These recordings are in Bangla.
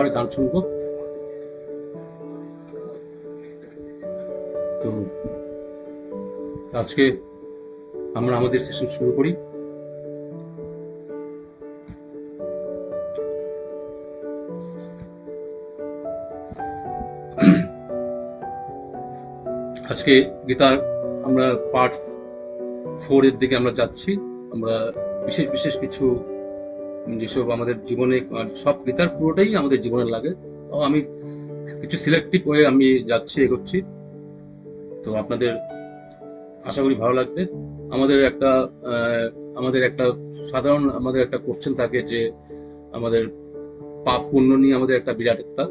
আবার গান শুনবো। তো আজকে আমরা আমাদের সেশন শুরু করি। আজকে গীতার আমরা পার্ট 4 এর দিকে আমরা যাচ্ছি। আমরা বিশেষ বিশেষ কিছু যেসব আমাদের জীবনে, সব গীতার পুরোটাই আমাদের জীবনে লাগে, তো আমি কিছু সিলেক্টিভ হয়ে আমি যাচ্ছি, এগোচ্ছি। তো আপনাদের আশা করি ভালো লাগবে। আমাদের একটা সাধারণ আমাদের একটা কোশ্চেন থাকে যে আমাদের পাপ পুণ্য নিয়ে আমাদের একটা বিরাট একটা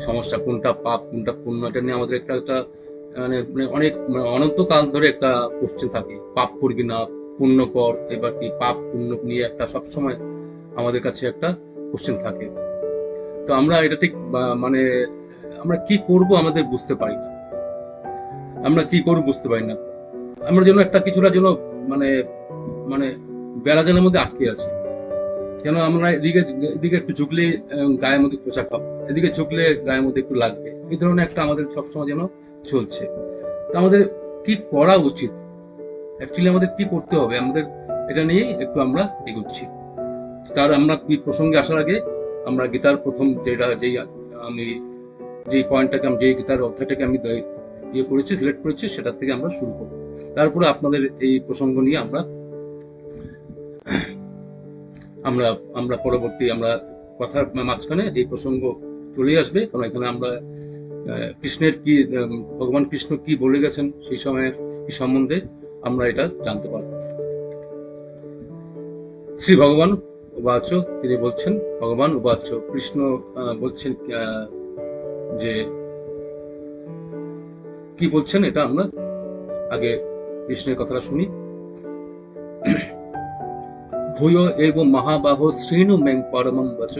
সমস্যা, কোনটা পাপ কোনটা পুণ্য, এটা নিয়ে আমাদের একটা একটা অনেক অনন্তকাল ধরে একটা কোশ্চেন থাকে। পাপ করবি না, পুণ্য কর, এবার কি পাপ পুণ্য নিয়ে একটা সবসময় আমাদের কাছে একটা কোশ্চেন থাকে। তো আমরা এটা ঠিক মানে আমরা কি করব আমাদের বুঝতে পারি না, আমরা কি করব বুঝতে পারি না। আমরা যেন একটা কিছুটা যেন মানে মানে বেড়াজালের মধ্যে আটকে আছি। যেন আমরা এদিকে একটু ঝুঁকলে গায়ের মধ্যে খোঁচা খাবো, এদিকে ঝুঁকলে গায়ের মধ্যে একটু লাগবে, এই ধরনের একটা আমাদের সবসময় যেন চলছে। তো আমাদের কি করা উচিত, অ্যাকচুয়ালি আমাদের কি করতে হবে, আমাদের এটা নিয়েই একটু আমরা এগোচ্ছি। তার আমরা প্রসঙ্গে আসার আগে আমরা গীতার প্রথম যেই পয়েন্টটাকে যেই গীতার অধ্যায়টাকে আমি করেছি, সিলেক্ট করেছি, সেটার থেকে আমরা শুরু করব। তারপরে আপনাদের এই প্রসঙ্গ নিয়ে আমরা আমরা আমরা পরবর্তী আমরা কথার মাঝখানে এই প্রসঙ্গ চলে আসবে, কারণ এখানে আমরা কৃষ্ণের কি, ভগবান কৃষ্ণ কি বলে গেছেন সেই সময়ের কি সম্বন্ধে আমরা এটা জানতে পারব। শ্রী ভগবান উবাচ, তিনি বলছেন, ভগবান উবাচ, কৃষ্ণ বলছেন যে কি বলছেন, এটা আমরা আগে কৃষ্ণের কথাটা শুনি। ভূয় এব মহাবাহো শ্রীণু মেং পরমং বচ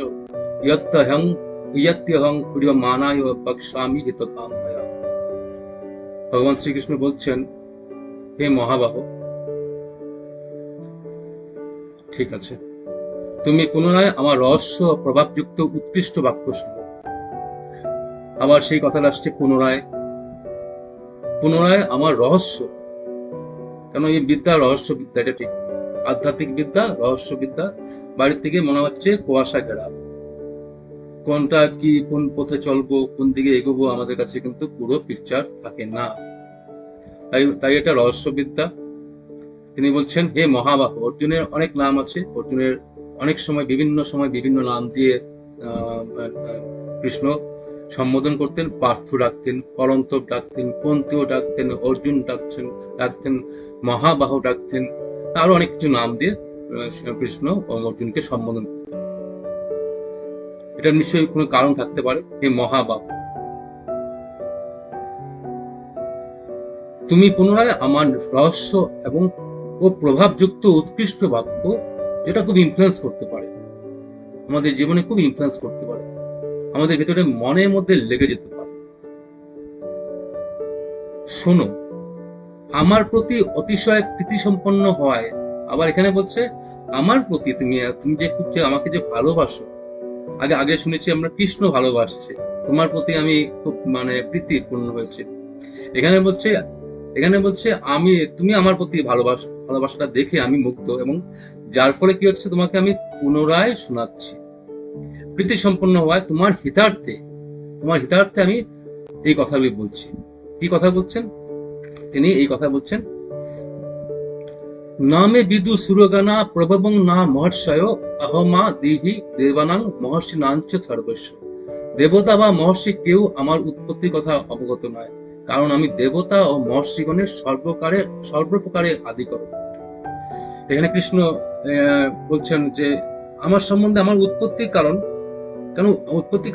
ইয়ত্যহং প্রিয়মানায় বক্ষ্যামি হিতকাময়া। ভগবান শ্রীকৃষ্ণ বলছেন, হে মহাবাহ, ঠিক আছে, তুমি পুনরায় আমার রহস্য প্রভাবযুক্ত উৎকৃষ্ট বাক্য শুনো। আবার সেই কথাটা আসছে, পুনরায় আমার রহস্য। কেন এই বিদ্যা রহস্য বিদ্যা, এটা ঠিক আধ্যাত্মিক বিদ্যা, রহস্য বিদ্যা। বাড়ির থেকে মনে হচ্ছে কুয়াশা ঘেরা, কোনটা কি, কোন পথে চলবো, কোন দিকে এগোবো, আমাদের কাছে কিন্তু পুরো পিকচার থাকে না। তাই এটা রহস্য বিদ্যা। তিনি বলছেন, হে মহাবাহ। অর্জুনের অনেক নাম আছে, অর্জুনের অনেক সময় বিভিন্ন নাম দিয়ে কৃষ্ণ সম্বোধন করতেন। পার্থ ডাকতেন, পরন্তব ডাকতেন, পন্থীয় ডাকতেন, অর্জুন ডাকতেন, মহাবাহ ডাকতেন, আরো অনেক কিছু নাম দিয়ে কৃষ্ণ অর্জুনকে সম্বোধন করতেন। এটার নিশ্চয়ই কোনো কারণ থাকতে পারে। হে মহাবাহ, তুমি পুনরায় আমার রহস্য এবং প্রভাবযুক্ত উৎকৃষ্ট বাক্য, যেটা খুব ইনফ্লুয়েন্স করতে পারে, আমাদের জীবনে খুব ইনফ্লুয়েন্স করতে পারে, আমাদের ভিতরে মনের মধ্যে লেগে যেতে পারে, শোনো। আমার প্রতি অতিশয় প্রীতি সম্পন্ন হয়। আবার এখানে বলছে আমার প্রতি, তুমি যে আমাকে যে ভালোবাসো। আগে শুনেছি আমরা কৃষ্ণ ভালোবাসছে, তোমার প্রতি আমি খুব প্রীতিপূর্ণ হয়েছে। এখানে বলছে তুমি আমার প্রতি ভালোবাসাটা দেখে আমি মুগ্ধ, এবং যার ফলে কি হচ্ছে, তোমাকে আমি পুনরায় শোনাচ্ছি। প্রীতি সম্পন্ন হয় তোমার হিতার্থে আমি এই কথাগুলি বলছি। কি কথা বলছেন তিনি? এই কথা বলছেন, নামে বিদু সুরগণা প্রভবং না মহর্ষয় অহমা দিহি দেবানাং মহর্ষি নাঞ্চ সর্বস্ব। দেবতা বা মহর্ষি কেউ আমার উৎপত্তির কথা অবগত নয়, কারণ আমি দেবতা ও মহর্ষিগণের সর্বপ্রকারে আদিকরণ। এখানে কৃষ্ণ বলছেন যে আমার সম্বন্ধে, আমার উৎপত্তির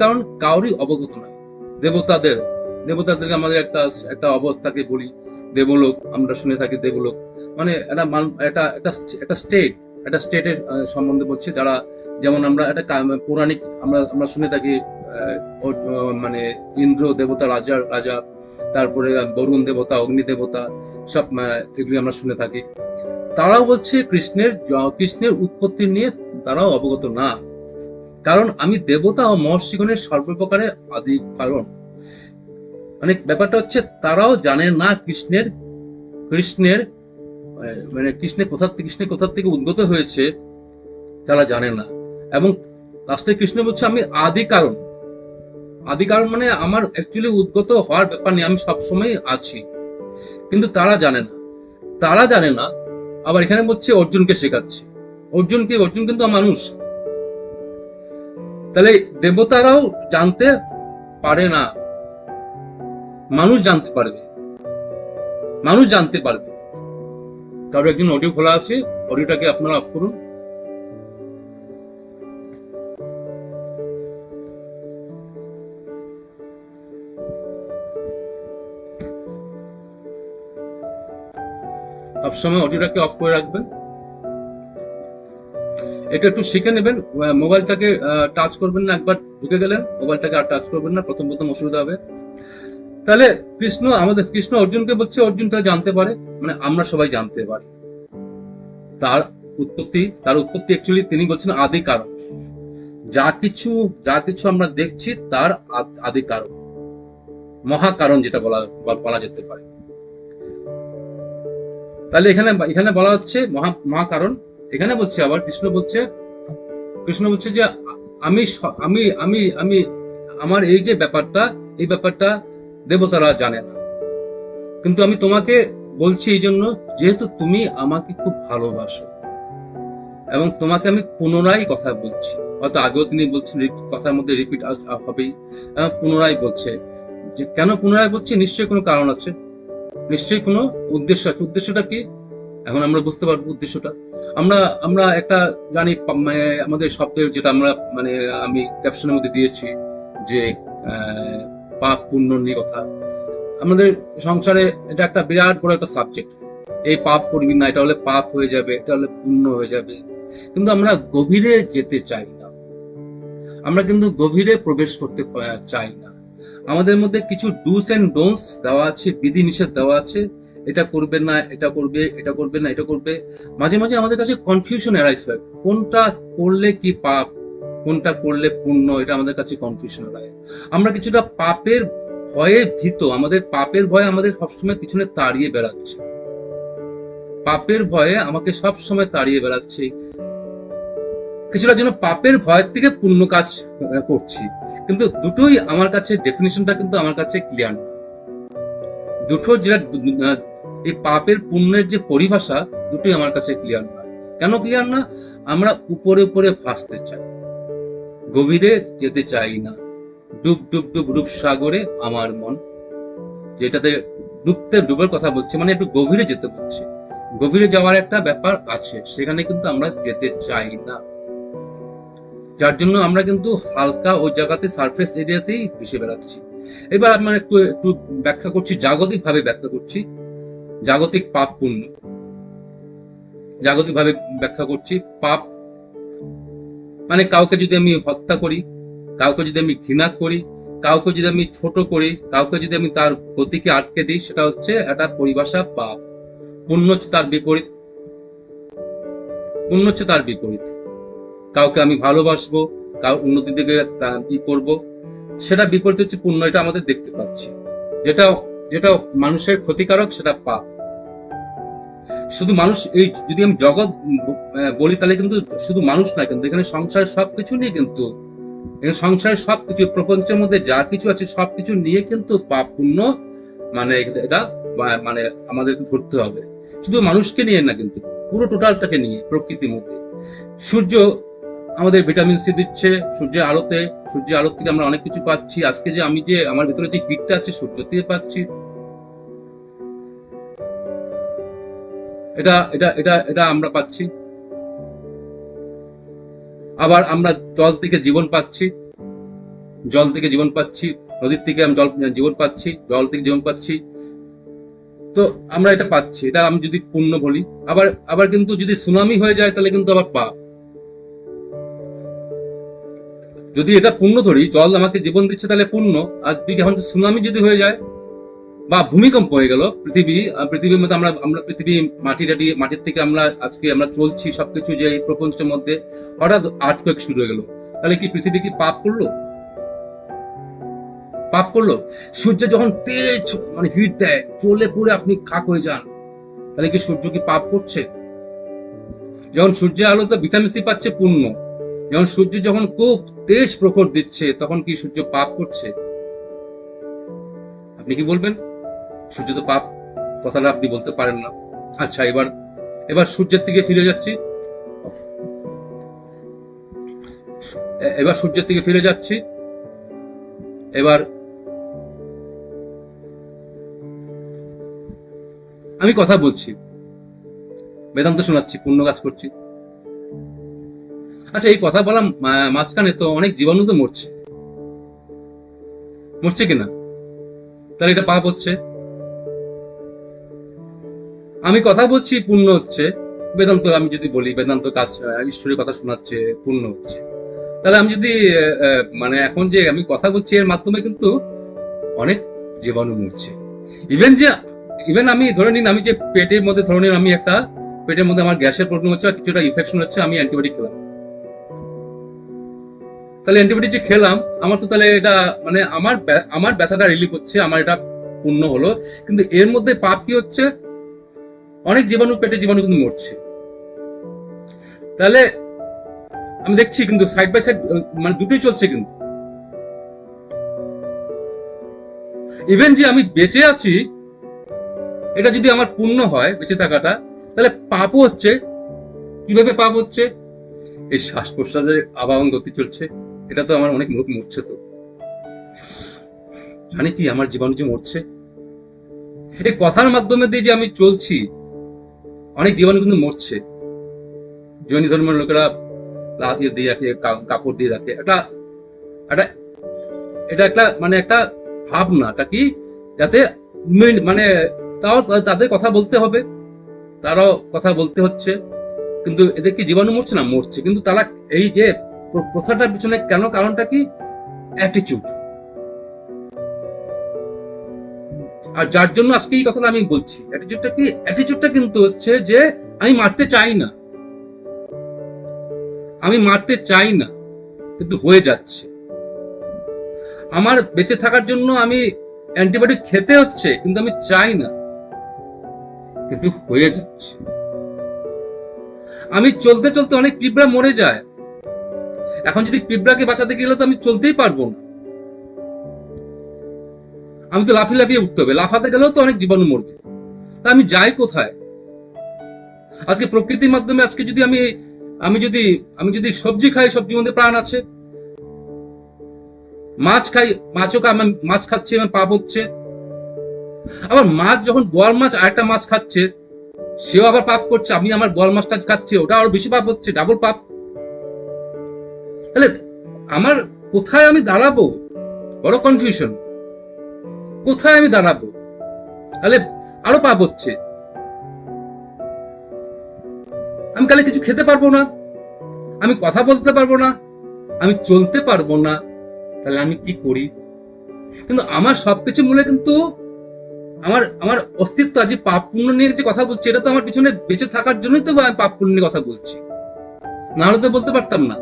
কারণ কাউরই অবগত নয়। দেবতাদেরকে আমাদের একটা অবস্থাকে বলি দেবলোক, আমরা শুনে থাকি দেবলোক মানে একটা স্টেটের সম্বন্ধে বলছে, যারা যেমন আমরা একটা পৌরাণিক আমরা শুনে থাকি, ইন্দ্র দেবতা রাজা, তারপরে বরুণ দেবতা, অগ্নি দেবতা, সব এগুলি আমরা শুনে থাকি। তারাও বলছে কৃষ্ণের উৎপত্তি নিয়ে তারাও অবগত না। কারণ আমি দেবতা ও মহর্ষিগণের সর্বপ্রকারে আদি কারণ। মানে ব্যাপারটা হচ্ছে তারাও জানে না কৃষ্ণের কৃষ্ণের মানে কৃষ্ণের কোথা থেকে উদ্গত হয়েছে, তারা জানে না। এবং লাস্টে কৃষ্ণ বলছে আমি আদি কারণ। আদি কারণ মানে আমার অ্যাকচুয়ালি উদ্গত হওয়ার ব্যাপার নেই, আমি সবসময় আছি, কিন্তু তারা জানে না। তারা জানে না। আবার এখানে বলছে অর্জুনকে শেখাচ্ছে। অর্জুন কিন্তু মানুষ। তাহলে দেবতারাও জানতে পারে না, মানুষ জানতে পারবে, মানুষ জানতে পারবে। কারো একজন অডিও খোলা আছে, অডিওটাকে আপনারা অফ করুন। সবসময় অডিওটাকে অফ করে রাখবেন। এটা একটু শিখে নেবেন। মোবাইলটাকে টাচ করবেন না, একবার ঢুকে গেলেন মোবাইলটাকে আর টাচ করবেন না, প্রথম অসুবিধা হবে। তাহলে কৃষ্ণ অর্জুনকে বলছে, অর্জুন তারা জানতে পারে, মানে আমরা সবাই জানতে পারি। তার উৎপত্তি অ্যাকচুয়ালি তিনি বলছেন আদি কারণ। যা কিছু আমরা দেখছি তার আদি কারণ, মহাকারণ যেটা বলা যেতে পারে। তাহলে এখানে বলা হচ্ছে মহাকারণ। এখানে বলছে আবার কৃষ্ণ বলছে যে আমি আমি আমি আমি আমার এই যে এই ব্যাপারটা দেবতারা জানে না, কিন্তু আমি তোমাকে বলছি এই জন্য যেহেতু তুমি আমাকে খুব ভালোবাসো, এবং তোমাকে আমি পুনরায় কথা বলছি। হয়তো আগেও তিনি বলছেন, কথার মধ্যে রিপিট হবেই, পুনরায় বলছে। যে কেন পুনরায় বলছি, নিশ্চয়ই কোনো কারণ আছে, নিশ্চয়ই কোনো উদ্দেশ্য আছে। উদ্দেশ্যটা কি এখন আমরা বুঝতে পারবো। উদ্দেশ্যটা আমরা একটা জানি, মানে আমাদের শব্দের যেটা আমরা মানে আমি ক্যাপশনের মধ্যে দিয়েছি যে পাপ পুণ্য নিয়ে কথা। আমাদের সংসারে এটা একটা বিরাট বড় একটা সাবজেক্ট। এই পাপ করবি না, এটা হলে পাপ হয়ে যাবে, এটা হলে পুণ্য হয়ে যাবে। কিন্তু আমরা গভীরে যেতে চাই না, আমরা কিন্তু গভীরে প্রবেশ করতে চাই না। আমাদের মধ্যে কিছু ডুস এন্ড ডোন্টস দেওয়া আছে, বিধি নিষেধ দেওয়া আছে। এটা করবে না, এটা করবে, এটা করবে না, এটা করবে। মাঝে মাঝে আমাদের কাছে কনফিউশন অ্যারাইজ হয়, কোনটা করলে কি পাপ, কোনটা করলে পুণ্য, এটা আমাদের কাছে কনফিউশন হয়। আমরা কিছুটা পাপের ভয়ে ভীত, আমাদের পাপের ভয়ে আমাদের সবসময় পিছনে তাড়িয়ে বেড়াচ্ছে, পাপের ভয়ে আমাকে সবসময় তাড়িয়ে বেড়াচ্ছে। কিছুটা যেন পাপের ভয়ের থেকে পুণ্য কাজ করছি, কিন্তু দুটোই আমার কাছে ডেফিনেশনটা কিন্তু আমার কাছে ক্লিয়ার না। দুটো যেটা এই পাপের পুণ্যের যে পরিভাষা, দুটোই আমার কাছে ক্লিয়ার না। কেন ক্লিয়ার না? আমরা উপরে উপরে ভাসতে চাই, গভীরে যেতে চাই না। ডুব ডুব ডুব রূপ সাগরে আমার মন, যেটাতে ডুবের কথা বলছে, মানে একটু গভীরে যেতে বলছে। গভীরে যাওয়ার একটা ব্যাপার আছে, সেখানে কিন্তু আমরা যেতে চাই না। যার জন্য আমরা কিন্তু হালকা ওই জায়গাতে সারফেস এরিয়াতেই ভেসে বেড়াচ্ছি। এবার আমরা একটু ব্যাখ্যা করছি, জাগতিক ভাবে ব্যাখ্যা করছি। জাগতিক পাপ পুণ্য, জাগতিক ভাবে ব্যাখ্যা করছি। পাপ মানে কাউকে যদি আমি হত্যা করি, কাউকে যদি আমি ঘৃণা করি, কাউকে যদি আমি ছোট করি, কাউকে যদি আমি তার গতিকে আটকে দিই, সেটা হচ্ছে একটা পরিভাষা পাপ। পুণ্য হচ্ছে তার বিপরীত। পুণ্য হচ্ছে তার বিপরীত। কাউকে আমি ভালোবাসবো, উন্নতি দিকে ই করবো, সেটা বিপরীত হচ্ছে পুণ্য। এটা আমাদের দেখতে পাচ্ছি। যেটা মানুষের ক্ষতিকারক, সেটা পাপ। শুধু মানুষ, এই যদি আমি জগৎ বলি তাহলে কিন্তু শুধু মানুষ না, কিন্তু এখানে সংসারের সবকিছু নিয়ে, কিন্তু এখানে সংসারের সবকিছু, প্রপঞ্চের মধ্যে যা কিছু আছে সবকিছু নিয়ে কিন্তু পাপ পুণ্য মানে এটা মানে আমাদেরকে ধরতে হবে। শুধু মানুষকে নিয়ে না, কিন্তু পুরো টোটালটাকে নিয়ে, প্রকৃতির মধ্যে। সূর্য আমাদের ভিটামিন সি দিচ্ছে, সূর্যের আলো থেকে আমরা অনেক কিছু পাচ্ছি। আজকে যে আমার ভিতরে যে হিটটা আছে, সূর্য থেকে পাচ্ছি। এটা এটা এটা এটা আমরা পাচ্ছি। আবার আমরা জল থেকে জীবন পাচ্ছি, নদীর থেকে আমি জীবন পাচ্ছি, জল থেকে জীবন পাচ্ছি। তো আমরা এটা পাচ্ছি, এটা আমি যদি পুণ্য বলি। আবার কিন্তু যদি সুনামি হয়ে যায় তাহলে কিন্তু আবার পাপ। যদি এটা পুণ্য ধরি, জল আমাকে জীবন দিচ্ছে তাহলে পুণ্য। আর যদি এখন সুনামি যদি হয়ে যায় বা ভূমিকম্প হয়ে গেল, পৃথিবীর মধ্যে আমরা পৃথিবী মাটির থেকে আজকে আমরা চলছি সবকিছু, যে প্রপঞ্চের মধ্যে হঠাৎ আর্থকোয়েক শুরু হয়ে গেল, তাহলে কি পৃথিবী কি পাপ করলো? পাপ করলো? সূর্য যখন তেজ মানে হিট দেয়, চলে পুরে আপনি খাক হয়ে যান, তাহলে কি সূর্য কি পাপ করছে? যখন সূর্যের আলোতে ভিটামিন সি পাচ্ছে পুণ্য, যখন সূর্য যখন খুব তেজ প্রখর দিচ্ছে, তখন কি সূর্য পাপ করছে? আপনি কি বলবেন? সূর্য তো পাপ, কথাটা আপনি বলতে পারেন না। আচ্ছা, এবার সূর্যের দিকে ফিরে যাচ্ছি। এবার সূর্যের দিকে ফিরে যাচ্ছি। এবার আমি কথা বলছি, বেদান্ত শোনাচ্ছি, পুণ্য কাজ করছি। আচ্ছা, এই কথা বলা মাঝখানে তো অনেক জীবাণু তো মরছে, মরছে কিনা? তাহলে এটা পাপ হচ্ছে। আমি কথা বলছি, পুণ্য হচ্ছে। বেদান্ত আমি যদি বলি, বেদান্ত কাজ ঈশ্বরের কথা শোনাচ্ছে, পুণ্য হচ্ছে। তাহলে আমি যদি মানে এখন যে আমি কথা বলছি, এর মাধ্যমে কিন্তু অনেক জীবাণু মরছে। ইভেন আমি ধরে নিন, আমি যে পেটের মধ্যে ধরে নিন, আমি একটা পেটের মধ্যে আমার গ্যাসের প্রবলেম হচ্ছে, কিছুটা ইনফেকশন হচ্ছে, আমি অ্যান্টিবায়োটিক খেলাম। তাহলে অ্যান্টিবায়োটিক যে খেলাম, আমার তো তাহলে এটা মানে আমার ব্যথাটা রিলিফ হচ্ছে, আমার এটা পুণ্য হলো। কিন্তু এর মধ্যে পাপ কি হচ্ছে? অনেক জীবাণু, পেটের জীবাণু কিন্তু মরছে। তাহলে আমি দেখছি কিন্তু সাইড বাই সাইড মানে দুটোই চলছে। কিন্তু ইভেন যে আমি বেঁচে আছি, এটা যদি আমার পুণ্য হয় বেঁচে থাকাটা, তাহলে পাপও হচ্ছে। কিভাবে পাপ হচ্ছে? এই শ্বাস প্রশ্বাসের আবাহন গতি চলছে, এটা তো আমার অনেক লোক মরছে। তো জানি কি আমার জীবাণু যে মরছে, এই কথার মাধ্যমে দিয়ে যে আমি চলছি, অনেক জীবাণু কিন্তু মরছে। জৈন ধর্মের লোকেরা লাত দিয়ে রাখে, কাপড় দিয়ে রাখে। এটা একটা মানে একটা ভাবনাটা কি, যাতে মানে তাও তাদের কথা বলতে হবে, তারাও কথা বলতে হচ্ছে। কিন্তু এদের কি জীবাণু মরছে না? মরছে। কিন্তু তারা এই যে প্রথাটার পিছনে কেন, কারণটা কি? অ্যাটিটিউড। আর যার জন্য আজকে এই কথাটা আমি বলছি, অ্যাটিটিউডটা কি? অ্যাটিটিউডটা কিন্তু হচ্ছে যে আমি মারতে চাই না, আমি মারতে চাই না, কিন্তু হয়ে যাচ্ছে। আমার বেঁচে থাকার জন্য আমি অ্যান্টিবায়োটিক খেতে হচ্ছে, কিন্তু আমি চাই না, কিন্তু হয়ে যাচ্ছে। আমি চলতে চলতে অনেক পিঁপড়া মরে যায়। এখন যদি পিঁপড়াকে বাঁচাতে গেলে তো আমি চলতেই পারবো না, আমি তো লাফিয়ে লাফিয়ে উঠতে হবে। লাফাতে গেলেও তো অনেক জীবাণু মরবে। তা আমি যাই কোথায়? আজকে প্রকৃতির মাধ্যমে, আজকে যদি আমি যদি সবজি খাই, সবজির মধ্যে প্রাণ আছে। মাছ খাই, মাছ খাচ্ছি, আমার পাপ হচ্ছে। আবার মাছ যখন গোয়াল মাছ আরেকটা মাছ খাচ্ছে, সেও আবার পাপ করছে। আমি আমার গোয়াল মাছটা খাচ্ছি, ওটা আরো বেশি পাপ হচ্ছে, ডাবল পাপ। তাহলে আমার কোথায় আমি দাঁড়াবো? বড় কনফিউশন। কোথায় আমি দাঁড়াবো? তাহলে আরো পাপ হচ্ছে। আমি কালে কিছু খেতে পারবো না, আমি কথা বলতে পারবো না, আমি চলতে পারবো না। তাহলে আমি কি করি? কিন্তু আমার সবকিছু মূলে কিন্তু আমার অস্তিত্ব, যে পাপ পুণ্য নিয়ে যে কথা বলছি, এটা তো আমার পিছনে বেঁচে থাকার জন্যই তো আমি পাপ পুণ্য নিয়ে কথা বলছি। না হলে তো বলতে পারতাম না।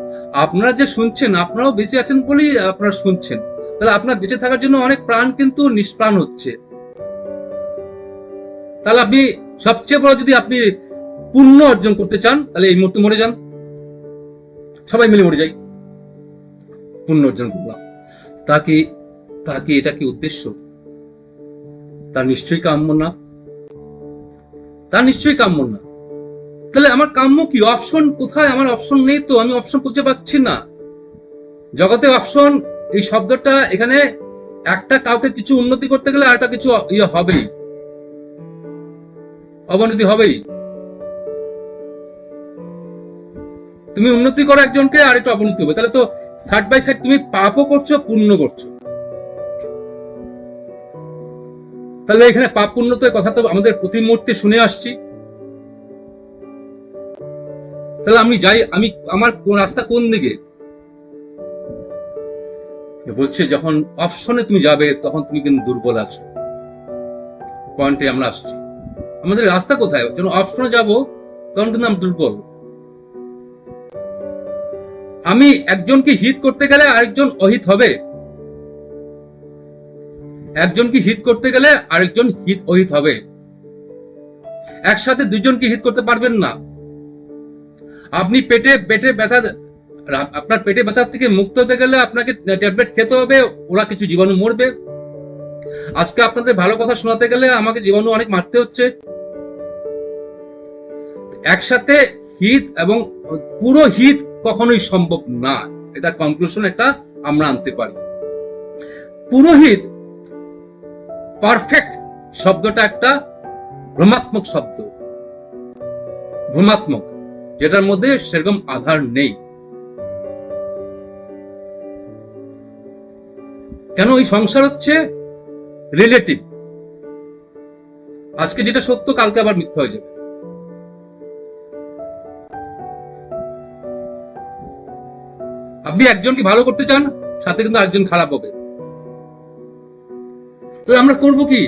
আপনারা যে শুনছেন, আপনারাও বেঁচে আছেন বলেই আপনারা শুনছেন। তাহলে আপনার বেঁচে থাকার জন্য অনেক প্রাণ কিন্তু নিষ্প্রাণ হচ্ছে। তাহলে আপনি সবচেয়ে বড়, যদি আপনি পুণ্য অর্জন করতে চান, তাহলে এই মুহূর্তে মরে যান, সবাই মিলে মরে যাই, পুণ্য অর্জন করলাম। তাকে এটা কি উদ্দেশ্য? তার নিশ্চয়ই কাম্য না, তার নিশ্চয়ই কাম্য না। তাহলে আমার কাম্য কি? অপশন কোথায়? আমার অপশন নেই তো, আমি অপশন খুঁজে পাচ্ছি না। জগতে অপশন এই শব্দটা, এখানে একটা কাউকে কিছু উন্নতি করতে গেলে আরেকটা কিছু হবেই, অবনতি হবেই। তুমি উন্নতি করো একজনকে, আর একটু অবনতি হবে। তাহলে তো সাইড বাই সাইড তুমি পাপও করছো, পুণ্য করছো। তাহলে এখানে পাপ পুণ্য তো কথা তো আমাদের প্রতি মুহূর্তে শুনে আসছি। তাহলে আমি যাই, আমার রাস্তা কোন দিকে? বলছে যখন অপশনে তুমি যাবে, তখন তুমি কিন্তু দুর্বল আছো। পয়েন্টে আমরা আসছি, আমাদের রাস্তা কোথায়? যখন অপশনে যাব, তখন কিন্তু আমি দুর্বল। আমি একজনকে হিত করতে গেলে আরেকজন অহিত হবে, একজনকে হিত করতে গেলে আরেকজন হিত অহিত হবে, একসাথে দুজনকে হিত করতে পারবেন না। আপনি পেটে ব্যথা, আপনার পেটে ব্যথার থেকে মুক্ত হতে গেলে আপনাকে ট্যাবলেট খেতে হবে, ওরা কিছু জীবাণু মরবে। আজকে আপনাদের ভালো কথা শোনাতে গেলে আমাকে জীবাণু অনেক মারতে হচ্ছে। একসাথে হিত এবং পুরো হিত কখনোই সম্ভব না, এটা কনক্লুশন একটা আমরা আনতে পারি। পুরোহিত পারফেক্ট শব্দটা একটা ভ্রমাত্মক শব্দ, ভ্রমাত্মক, যেটার মধ্যে সেরকম আধার নেই। কেন? এই সংসার হচ্ছে রিলেটিভ, আজকে যেটা সত্য কালকে আবার মিথ্যা হয়ে যাবে। আপনি একজনকে ভালো করতে চান, সাথে কিন্তু একজন খারাপ হবে, তো আমরা করব কি?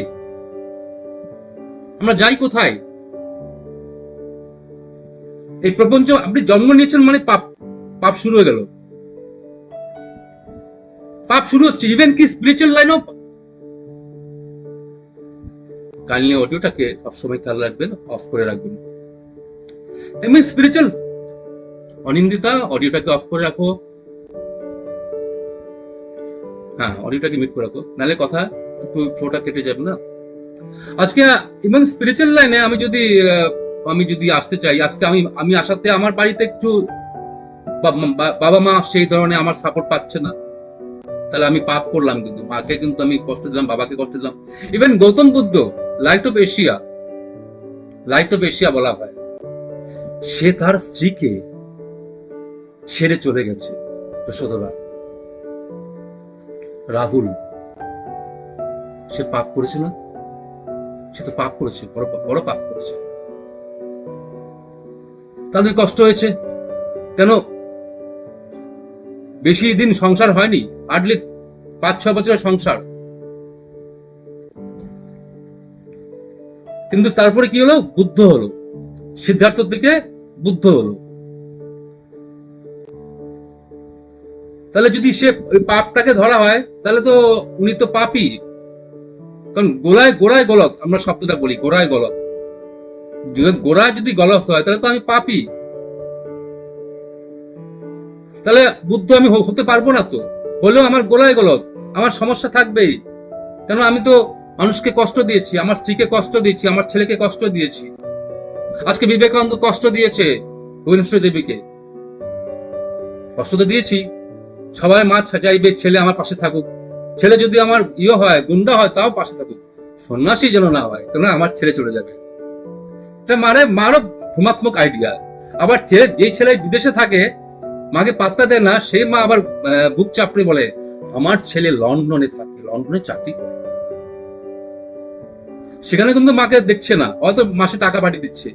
আমরা যাই কোথায়? এই প্রপঞ্চ, আপনি জন্ম নিয়েছেন মানে পাপ, পাপ শুরু হয়ে গেল, পাপ শুরু হচ্ছে। ইভেন কি স্পিরিচুয়াল লাইনও। কাইন্ডলি অডিওটাকে সবসময় খেয়াল রাখবেন, অফ করে রাখবেন। এমনি স্পিরিচুয়াল অনিন্দিতা, অডিওটাকে অফ করে রাখো। হ্যাঁ, অডিওটাকে মিট করে রাখো, নাহলে কথা একটু ফ্লোটা কেটে যাবে না। আজকে ইভেন স্পিরিচুয়াল লাইনে আমি যদি আসতে চাই, আজকে আমি আসাতে আমার বাড়িতে একটু বাবা মা সেই ধরনের আমার সাপোর্ট পাচ্ছে না, তাহলে আমি পাপ করলাম। কিন্তু মাকে কিন্তু আমি কষ্ট দিলাম, বাবাকে কষ্ট দিলাম। Even Gautam Buddha, light off Asia বলা হয়, সে তার স্ত্রীকে ছেড়ে চলে গেছে। যশোধরা, রাহুল, সে পাপ করেছে না? সে তো পাপ করেছে, বড় পাপ করেছে। তাদের কষ্ট হয়েছে কেন? বেশি দিন সংসার হয়নি, হার্ডলি 5-6 বছরের সংসার, কিন্তু তারপরে কি হলো? বুদ্ধ হলো, সিদ্ধার্থর দিকে বুদ্ধ হলো। তাহলে যদি সে পাপটাকে ধরা হয়, তাহলে তো উনি তো পাপী। কারণ গোড়ায় গলত, আমরা শব্দটা বলি গোড়ায় গলত, গোড়ায় যদি গলত হয় তাহলে তো আমি পাপী। তাহলে বুদ্ধ আমি হতে পারবো না, তো হলেও আমার গোড়ায় গলত, আমার সমস্যা থাকবেই। কেন? আমি তো মানুষকে কষ্ট দিয়েছি, আমার স্ত্রীকে কষ্ট দিয়েছি, আমার ছেলেকে কষ্ট দিয়েছি। আজকে বিবেকানন্দ কষ্ট দিয়েছে ভুবনেশ্বরী দেবীকে, কষ্ট তো দিয়েছি। সবাই মা চাইবে ছেলে আমার পাশে থাকুক, ছেলে যদি আমার হয়, গুন্ডা হয়, তাও পাশে থাকুক, সন্ন্যাসী যেন না হয়, কেন আমার ছেলে চলে যাবে। এটা মারও ভ্রমাত্মক আইডিয়া। আবার যে ছেলে বিদেশে থাকে, মাকে পাত্তা দেয় না, সেই মা আবার বুক চাপড়ে বলে আমার ছেলে লন্ডনে থাকে, লন্ডনে চাকরি করে, সেখানে কিন্তু মাকে দেখছে না, হয়তো মাসে টাকা পাঠিয়ে দিচ্ছে,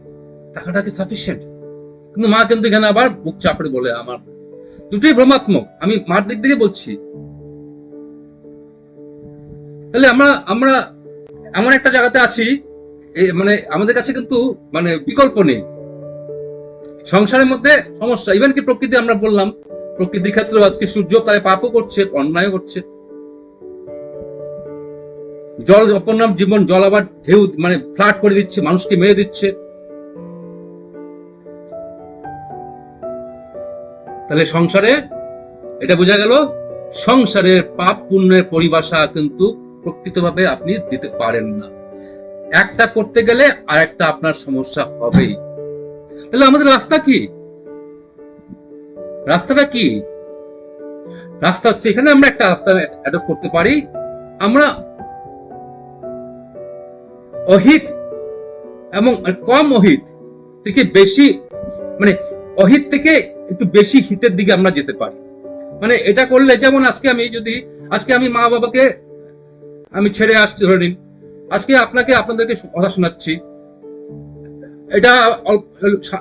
টাকাটা কি সাফিসিয়েন্ট? কিন্তু মা কিন্তু এখানে আবার বুক চাপড়ে বলে আমার। দুটোই ভ্রমাত্মক, আমি মার দিক থেকে বলছি। তাহলে আমরা এমন একটা জায়গাতে আছি, মানে আমাদের কাছে কিন্তু মানে বিকল্প নেই। সংসারের মধ্যে সমস্যা, ইভেন কি প্রকৃতি, আমরা বললাম প্রকৃতির ক্ষেত্রে আজকে সূর্য তারা পাপও করছে, অন্যায় করছে। জল অপর নাম জীবন, জল আবার ঢেউ মানে ফ্লাড করে দিচ্ছে, মানুষকে মেরে দিচ্ছে। তাহলে সংসারে এটা বোঝা গেল, সংসারের পাপ পুণ্যের পরিভাষা কিন্তু প্রকৃতভাবে আপনি দিতে পারেন না। একটা করতে গেলে আর একটা আপনার সমস্যা হবেই। তাহলে আমাদের রাস্তা কি? রাস্তাটা কি? রাস্তা হচ্ছে এখানে আমরা একটা রাস্তা অ্যাডপ্ট করতে পারি। আমরা অহিত এবং কম অহিত থেকে বেশি, মানে অহিত থেকে একটু বেশি হিতের দিকে আমরা যেতে পারি। মানে এটা করলে, যেমন আজকে আমি মা বাবাকে আমি ছেড়ে আসছি, ধরে নিন আজকে আপনাদেরকে কথা শোনাচ্ছি,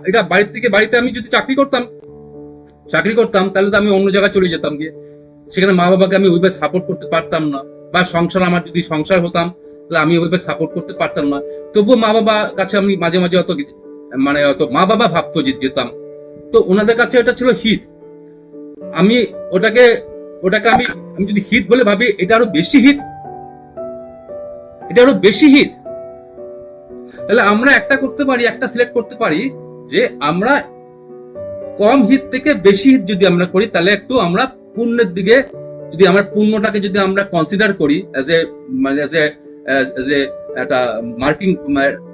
এটা বাড়িতে আমি যদি চাকরি করতাম তাহলে তো আমি অন্য জায়গায় চলে যেতাম, গিয়ে সেখানে মা বাবাকে আমি ওইভাবে সাপোর্ট করতে পারতাম না। বা আমার যদি সংসার হতাম, তাহলে আমি ওইভাবে সাপোর্ট করতে পারতাম না। তবুও মা বাবা কাছে আমি মাঝে মাঝে অত মা বাবা ভাবতো যেতাম, তো ওনাদের কাছে এটা ছিল হিত। আমি ওটাকে ওটাকে আমি আমি যদি হিত বলে ভাবি, এটা আরো বেশি হিত, এটা আরো বেশি হিত। তাহলে আমরা একটা করতে পারি, একটা সিলেক্ট করতে পারি যে আমরা কম হিত থেকে বেশি হিত যদি আমরা করি, তাহলে একটু আমরা পুণ্যের দিকে, যদি আমরা পুণ্যটাকে যদি আমরা কনসিডার করি এজ এ একটা মার্কিং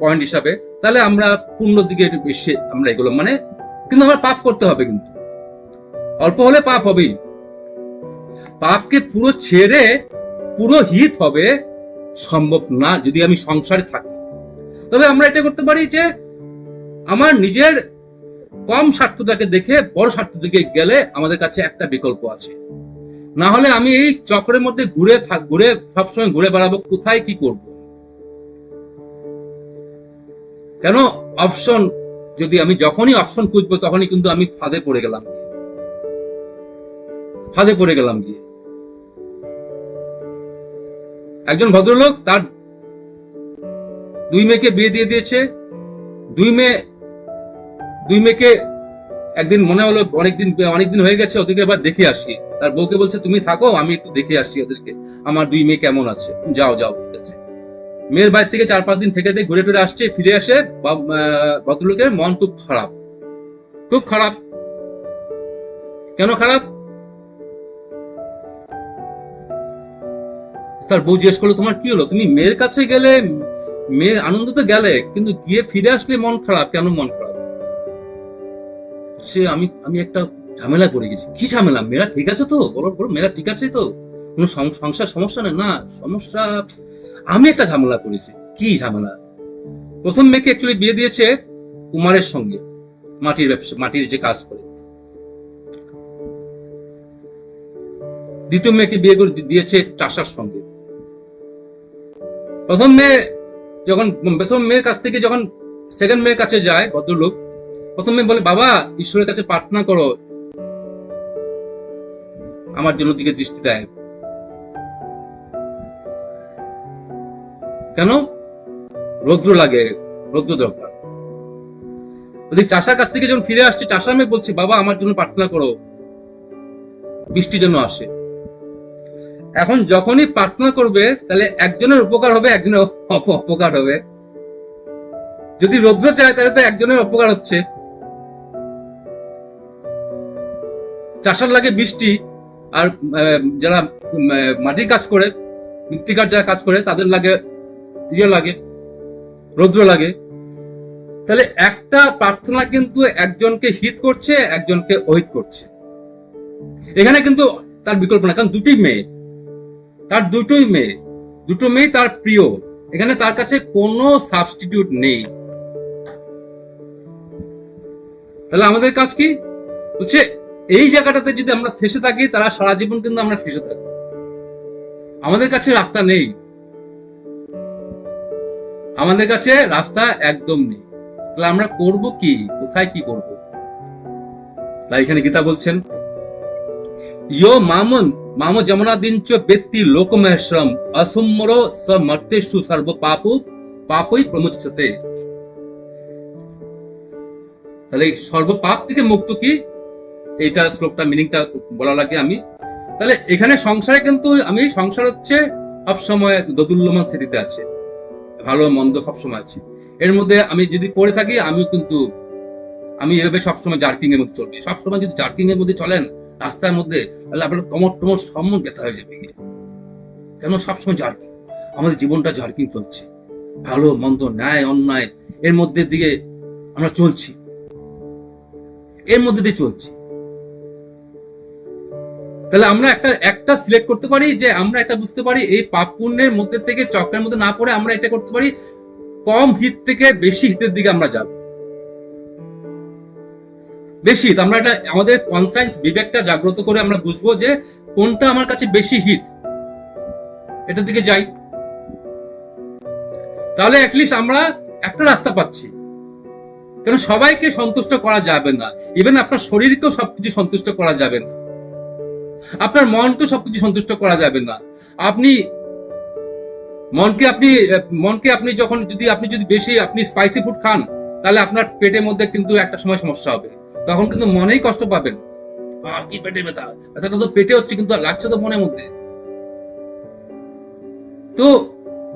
পয়েন্ট হিসাবে, তাহলে আমরা পুণ্যর দিকে বেশি আমরা এগুলো মানে, কিন্তু আমরা পাপ করতে হবে, কিন্তু অল্প হলে পাপ হবেই। পাপকে পুরো ছেড়ে পুরো হিত হবে সম্ভব না যদি আমি সংসারে থাকি। তবে আমরা এটা করতে পারি যে আমার নিজের কম স্বার্থটাকে দেখে বড় স্বার্থ দিকে গেলে আমাদের কাছে একটা বিকল্প আছে। না হলে আমি এই চক্রের মধ্যে ঘুরে সবসময় ঘুরে বেড়াবো, কোথায় কি করব। কেন অপশন, যদি আমি যখনই অপশন খুঁজবো তখনই কিন্তু আমি ফাঁদে পড়ে গেলাম গিয়ে। একজন ভদ্রলোক তার 2 মেয়েকে বিয়ে দিয়ে দিয়েছে। 2 মেয়েকে একদিন মনে হলো অনেকদিন হয়ে গেছে, ওদেরকে এবার দেখে আসি। তার বউকে বলছে তুমি থাকো, আমি একটু দেখে আসি ওদেরকে, আমার 2 মেয়ে কেমন আছে, যাও ঠিক আছে। মেয়ের বাড়ি থেকে 4-5 দিন থেকে ঘুরে ফিরে আসছে, ফিরে আসে ভদ্রলোকের মন খুব খারাপ। কেন খারাপ? তার বউ জিজ্ঞেস করলো তোমার কি হলো, তুমি মেয়ের কাছে গেলে, মেয়ের আনন্দ তো গেলে, কিন্তু গিয়ে ফিরে আসলে মন খারাপ, কেন মন খারাপ? সে আমি একটা ঝামেলা করে গেছি। কি ঝামেলা? মেয়েরা ঠিক আছে তো? বলো মেয়েরা ঠিক আছে তো? কোনো সংসার সমস্যা নেই? না, সমস্যা আমি একটা ঝামেলা করেছি। কি ঝামেলা? প্রথম মেয়েকে অ্যাকচুয়ালি বিয়ে দিয়েছে কুমারের সঙ্গে, মাটির যে কাজ করে। দ্বিতীয় মেয়েকে বিয়ে করে দিয়েছে চাষার সঙ্গে। প্রথম মেয়ের কাছ থেকে যখন সেকেন্ড মেয়ের কাছে যায় ভদ্রলোক, প্রথম মেয়ে বলে বাবা ঈশ্বরের কাছে প্রার্থনা করো আমার জন্য দিকে দৃষ্টি দেয়। কেন? রৌদ্র দরকার। ওদিকে চাষার কাছ থেকে যখন ফিরে আসছে, চাষা মেয়ে বলছে বাবা আমার জন্য প্রার্থনা করো বৃষ্টি যেন আসে। এখন যখনই প্রার্থনা করবে তাহলে একজনের উপকার হবে, একজনের অপকার হবে। যদি রৌদ্র চায় তাহলে তো একজনের অপকার হচ্ছে। চাষার লাগে বৃষ্টি, আর যারা মাটির কাজ করে, মৃত্তিকার যারা কাজ করে তাদের লাগে রৌদ্র লাগে। তাহলে একটা প্রার্থনা কিন্তু একজনকে হিত করছে, একজনকে অহিত করছে। এখানে কিন্তু তার বিকল্প না, কারণ দুটো মেয়ে তার প্রিয়, এখানে তার কাছে কোনো সাবস্টিটিউট নেই। তাহলে আমাদের কাজ কি হচ্ছে, এই জায়গাটাতে যদি আমরা ফেসে থাকি, তারা সারা জীবন কিন্তু আমরা ফেসে থাকি, আমাদের কাছে রাস্তা নেই, আমাদের কাছে রাস্তা একদম নেই। তাহলে আমরা করব কি, কোথায় কি করব? তাই এখানে গীতা বলছেন ইয়ো মামো যমনাদিঞ্চ ব্যক্তি লোকমহেশ্রম অসুম্মর সমর্তেষু সর্ব পাপই প্রমুচ্যতে। তাহলে সর্বপাপ থেকে মুক্ত কি, এইটা শ্লোকটা মিনিংটা বলা লাগে আমি। তাহলে এখানে সংসারে কিন্তু সংসার হচ্ছে সবসময় দোদুল্যমান স্থিতিতে আছে, ভালো মন্দ সবসময় আছে। এর মধ্যে আমি যদি করে থাকি, আমি এভাবে সবসময় জার্কিং এর মধ্যে চলবে। সবসময় যদি জার্কিং এর মধ্যে চলেন রাস্তার মধ্যে, তাহলে আপনার টমর সম্মন ব্যথা হয়ে যাবে। কেন সবসময় জার্কিং? আমাদের জীবনটা জার্কিং চলছে, ভালো মন্দ ন্যায় অন্যায় এর মধ্যে দিয়ে আমরা চলছি, তাহলে আমরা একটা সিলেক্ট করতে পারি যে আমরা একটা বুঝতে পারি এই পাপ পুণ্যের মধ্যে থেকে চক্রের মধ্যে না পড়ে আমরা এটা করতে পারি, কম হিত থেকে বেশি হিতের দিকে আমরা যাব। বেশি হিত, আমরা এটা আমাদের কনসাইন্স বিবেকটা জাগ্রত করে আমরা বুঝবো যে কোনটা আমার কাছে বেশি হিত, এটার দিকে যাই। তাহলে অ্যাটলিস্ট আমরা একটা রাস্তা পাচ্ছি। কারণ সবাইকে সন্তুষ্ট করা যাবে না, ইভেন আপনার শরীরকেও সবকিছু সন্তুষ্ট করা যাবে না, আপনার মনকে সবকিছু সন্তুষ্ট করা যাবে না। মনকে আপনি যদি বেশি স্পাইসি ফুড খান, তাহলে আপনার পেটের মধ্যে কিন্তু একটা সময় সমস্যা হবে, তখন কিন্তু মনেই কষ্ট পাবেন। কি পেটে ব্যথা, ব্যথাটা তো পেটে হচ্ছে কিন্তু লাগছে তো মনের মধ্যে। তো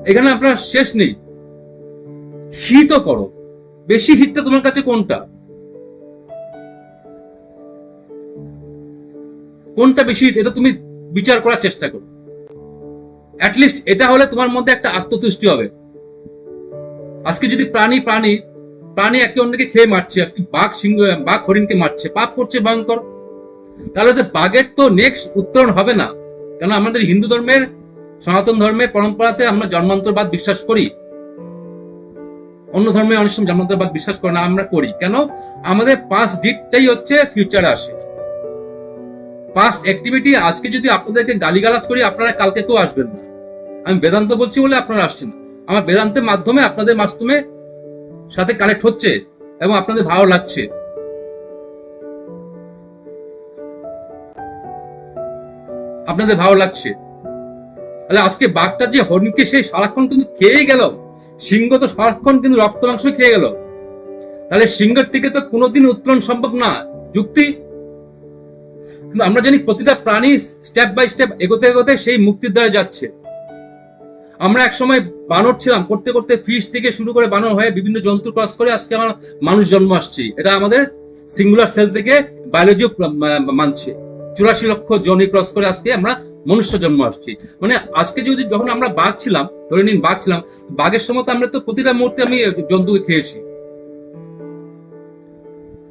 এখানে আপনার শেষ নেই। হিটও করো, বেশি হিটটা তোমার কাছে কোনটা, কোনটা বেশি হিট, এটা তুমি বিচার করার চেষ্টা করো। অ্যাটলিস্ট এটা হলে তোমার মধ্যে একটা আত্মতুষ্টি হবে। আজকে যদি প্রাণী প্রাণী প্রাণী একে অন্যকে খেয়ে মারছে, আজকে বাঘ সিংহ বাঘ হরিণকে মারছে, পাপ করছে ভয়ঙ্কর, তাহলে তো বাঘের তো নেক্সট উত্তরণ হবে না। কেন আমাদের হিন্দু ধর্মের সনাতন ধর্মের পরম্পরাতে আমরা জন্মান্তরবাদ বিশ্বাস করি, অন্য ধর্মে অনেক সময় জন্মান্তরবাদ বিশ্বাস করে না, আমরা করি কেন? আমাদের পাস্ট ডিটটাই হচ্ছে ফিউচারে আসে। পাস্ট অ্যাক্টিভিটি আজকে যদি আপনাদেরকে গালিগালাজ করি, আপনারা কালকে তো আসবেন না। আমি বেদান্ত বলছি বলে আপনারা আসছেন, আমার বেদান্তের মাধ্যমে আপনাদের মাধ্যমে সাথে কানেক্ট হচ্ছে এবং আপনাদের ভালো লাগছে। আপনাদের ভালো লাগছে, তাহলে আজকে বাঘটা যে হরিণকে সে সারাক্ষণ কিন্তু খেয়ে গেল, সিংহ তো সারাক্ষণ কিন্তু রক্ত মাংস খেয়ে গেল, তাহলে সিংহের থেকে তো কোনোদিন উত্তরণ সম্ভব না। যুক্তি। কিন্তু আমরা জানি প্রতিটা প্রাণী স্টেপ বাই স্টেপ এগোতে এগোতে সেই মুক্তির দ্বারা যাচ্ছে। আমরা এক সময় বানর ছিলাম, করতে করতে ফিশ থেকে শুরু করে বানর হয়ে বিভিন্ন জন্তু ক্রস করে আজকে আমরা মানুষ জন্ম আসছি। এটা আমাদের সিঙ্গুলার সেল থেকে বায়োলজি মানছে। 84 লক্ষ জনি ক্রস করে আজকে আমরা মনুষ্য জন্ম আসছি। মানে আজকে যদি যখন আমরা বাঘ ছিলাম, ধরে নিন বাঘ ছিলাম, বাঘের সময় তো আমরা তো প্রতিটা মুহূর্তে আমি জন্তুকে খেয়েছি,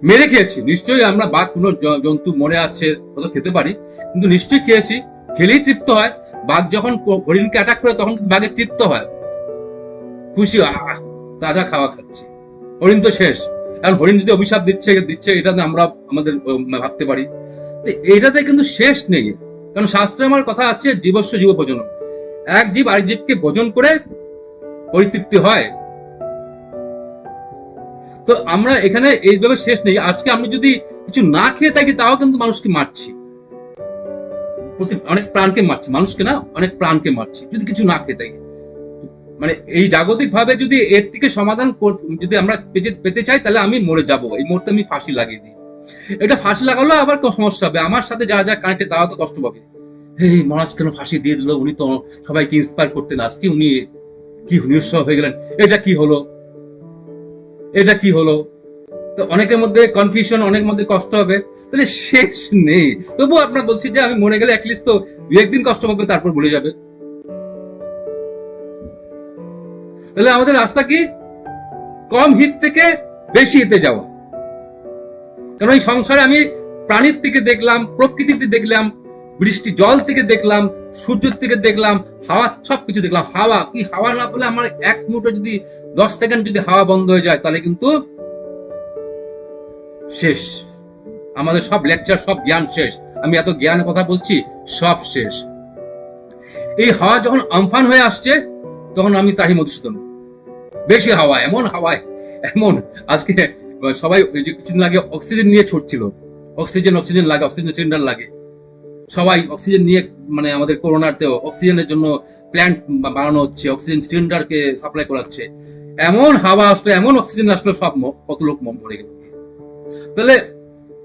মেরে খেয়েছি। নিশ্চয়ই আমরা বাঘ কোনো জন্তু মরে আছে খেতে পারি, কিন্তু নিশ্চয়ই খেয়েছি, খেলেই তৃপ্ত হয়। বাঘ যখন হরিণকে অ্যাটাক করে তখন বাঘের তৃপ্ত হয়, খুশি, তাজা খাওয়া খাচ্ছে। হরিণ তো শেষ, কারণ হরিণ যদি অভিশাপ দিচ্ছে দিচ্ছে এটা আমরা আমাদের ভাবতে পারি, এটাতে কিন্তু শেষ নেই। কারণ শাস্ত্রে আমার কথা আছে জীবস্ব জীব ভোজন, এক জীব আরেক জীবকে ভোজন করে পরিতৃপ্তি হয়। তো আমরা এখানে এইভাবে শেষ নেই। আজকে আমি যদি কিছু না খেয়ে থাকি তাও কিন্তু মানুষকে মারছি, অনেক প্রাণকে মারছি, মানুষকে না অনেক প্রাণকে মারছি যদি কিছু না খেয়ে থাকি। মানে এই জাগতিক ভাবে যদি এর থেকে সমাধান যদি আমরা পেতে চাই, তাহলে আমি মরে যাব, এই মুহূর্তে আমি ফাঁসি লাগিয়ে দিই। এটা ফাঁসি লাগালো আবার সমস্যা হবে, আমার সাথে যারা যারা কানেক্টেড তারা তো কষ্ট পাবে। এই মহারাজ কেন ফাঁসি দিয়ে দিল, উনি তো সবাইকে ইন্সপায়ার করতেন, আজকে উনি কি নিরুৎসাহ হয়ে গেলেন, এটা কি হলো, এটা কি হলো। তো অনেকের মধ্যে কনফিউশন, অনেক মধ্যে কষ্ট হবে, তাহলে শেষ নেই। তবুও আপনার বলছি যে আমি মরে গেলে অ্যাটলিস্ট তো 2-1 দিন কষ্ট পাবে, তারপর ভুলে যাবে। তাহলে আমাদের রাস্তা কি? কম হিত থেকে বেশি হিতে যাওয়া। কারণ এই সংসারে আমি প্রাণীর থেকে দেখলাম, প্রকৃতিতে দেখলাম, বৃষ্টি জল থেকে দেখলাম, সূর্যের থেকে দেখলাম, হাওয়া, সবকিছু দেখলাম। হাওয়া কি, হাওয়া না পেলে আমার 1 মিনিটে যদি 10 সেকেন্ড যদি হাওয়া বন্ধ হয়ে যায়, তাহলে কিন্তু শেষ। আমাদের সব লেকচার, সব জ্ঞান শেষ। আমি এত জ্ঞানের কথা বলছি, সব শেষ। এই হাওয়া যখন আমফান হয়ে আসছে, তখন আমি তাহি মধুসূদন। বেশি হাওয়া, এমন হাওয়ায়, এমন আজকে সবাই কিছুদিন আগে অক্সিজেন নিয়ে ছুটছিল, অক্সিজেন লাগে, অক্সিজেন সিলিন্ডার লাগে, সবাই অক্সিজেন নিয়ে, মানে আমাদের করোনাতেও অক্সিজেনের জন্য প্ল্যান্ট বানানো হচ্ছে, অক্সিজেন সিলিন্ডারকে সাপ্লাই করাচ্ছে। এমন হাওয়া আসলো, এমন অক্সিজেন আসলো, সব কত লোক মরে গেল। তাহলে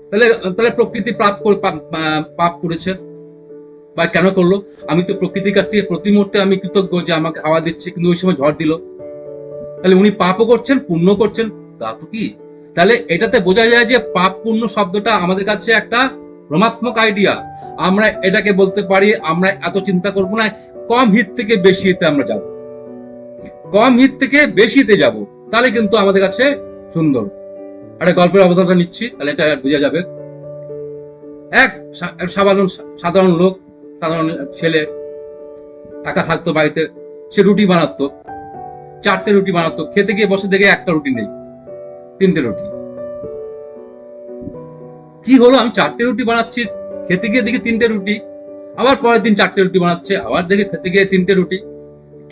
তাহলে তাহলে প্রকৃতি পাপ করেছে বা কেন করলো? আমি তো প্রকৃতির কাছ থেকে প্রতি মুহূর্তে আমি কৃতজ্ঞ যে আমাকে হাওয়া দিচ্ছে, কিন্তু ওই সময় ঝড় দিল। তাহলে উনি পাপও করছেন, পুণ্য করছেন, তা তো কি? তাহলে এটাতে বোঝা যায় যে পাপ পুণ্য শব্দটা আমাদের কাছে একটা ভ্রমাত্মক আইডিয়া। আমরা এটাকে বলতে পারি, আমরা এত চিন্তা করবো না, কম হিত থেকে বেশি হিতে আমরা যাব, কম হিত থেকে বেশি হিতে যাব, তাহলে কিন্তু আমাদের কাছে সুন্দর। একটা গল্পের অবদানটা নিচ্ছি, তাহলে এটা বোঝা যাবে। এক সাধারণ লোক, সাধারণ ছেলে একা থাকতো বাড়িতে, সে রুটি বানাতো, 4টে রুটি বানাতো, খেতে গিয়ে বসে দেখে একটা রুটি নেই, 3টে রুটি। কি হলো, আমি 4টে রুটি বানাচ্ছি, খেতে গিয়ে দেখি 3টে রুটি। আবার পরের দিন 4টে রুটি বানাচ্ছে, আবার দেখে খেতে গিয়ে 3টে রুটি।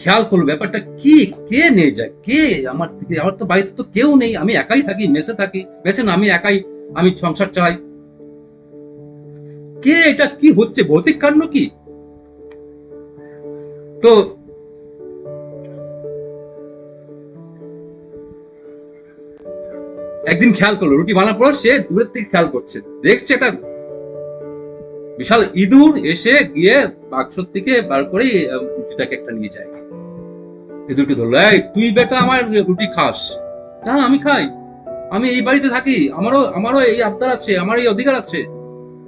খেয়াল করলো ব্যাপারটা কি, কে নিয়ে যায়, কে আমার থেকে? আমার তো বাড়িতে তো কেউ নেই, আমি একাই থাকি, মেসে থাকি, মেসে না আমি একাই, আমি সংসার চালাই। কে এটা, কি হচ্ছে, ভৌতিক কাণ্ড কি? তো একদিন খেয়াল করলো, রুটি বানার পর সে দূরের থেকে খেয়াল করছে, দেখছে এটা বিশাল ইঁদুর এসে গিয়ে বাক্স থেকে বার করে রুটিটাকে একটা নিয়ে যায়। ইঁদুরকে ধরলো, এই তুই বেটা আমার রুটি খাস? হ্যাঁ আমি খাই, আমি এই বাড়িতে থাকি, আমারও এই আবদার আছে, আমার এই অধিকার আছে,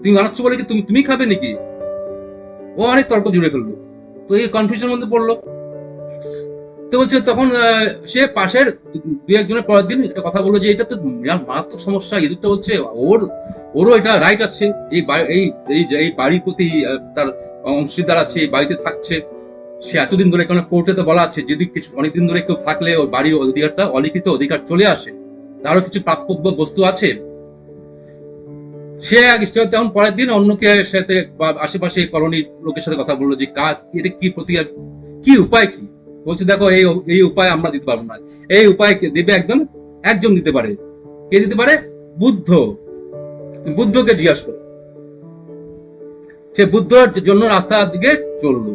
তুমি বানাচ্ছ বলে কি তুমি খাবে নাকি? ও অনেক তর্ক জুড়ে ফেললো, তো এই কনফিউশন মধ্যে পড়লো। তো বলছে তখন সে পাশের দুই একজনের পরের দিন একটা কথা বললো যে এটা তো মারাত্মক সমস্যা। ইঁদুরটা বলছে ওরও এটা রাইট আছে, এই বাড়ির প্রতি তার অংশীদার আছে, এই বাড়িতে থাকছে, সে এতদিন ধরে কেন কোর্টে তো বলা আছে যদি কিছু অনেকদিন ধরে কেউ থাকলে ওই বাড়ির অধিকারটা অলিখিত অধিকার চলে আসে, তারও কিছু প্রাপ্য বস্তু আছে। সে তখন পরের দিন অন্যকে সাথে আশেপাশে কলোনির লোকের সাথে কথা বললো যে এটা কি প্রতিকার, কি উপায় কি? বলছে দেখো এই উপায় আমরা দিতে পারবো না, এই উপায় দেবে একজন দিতে পারে। কে দিতে পারে? বুদ্ধকে জিজ্ঞাসা করো। সে বুদ্ধর জন্য রাস্তার দিকে চললো।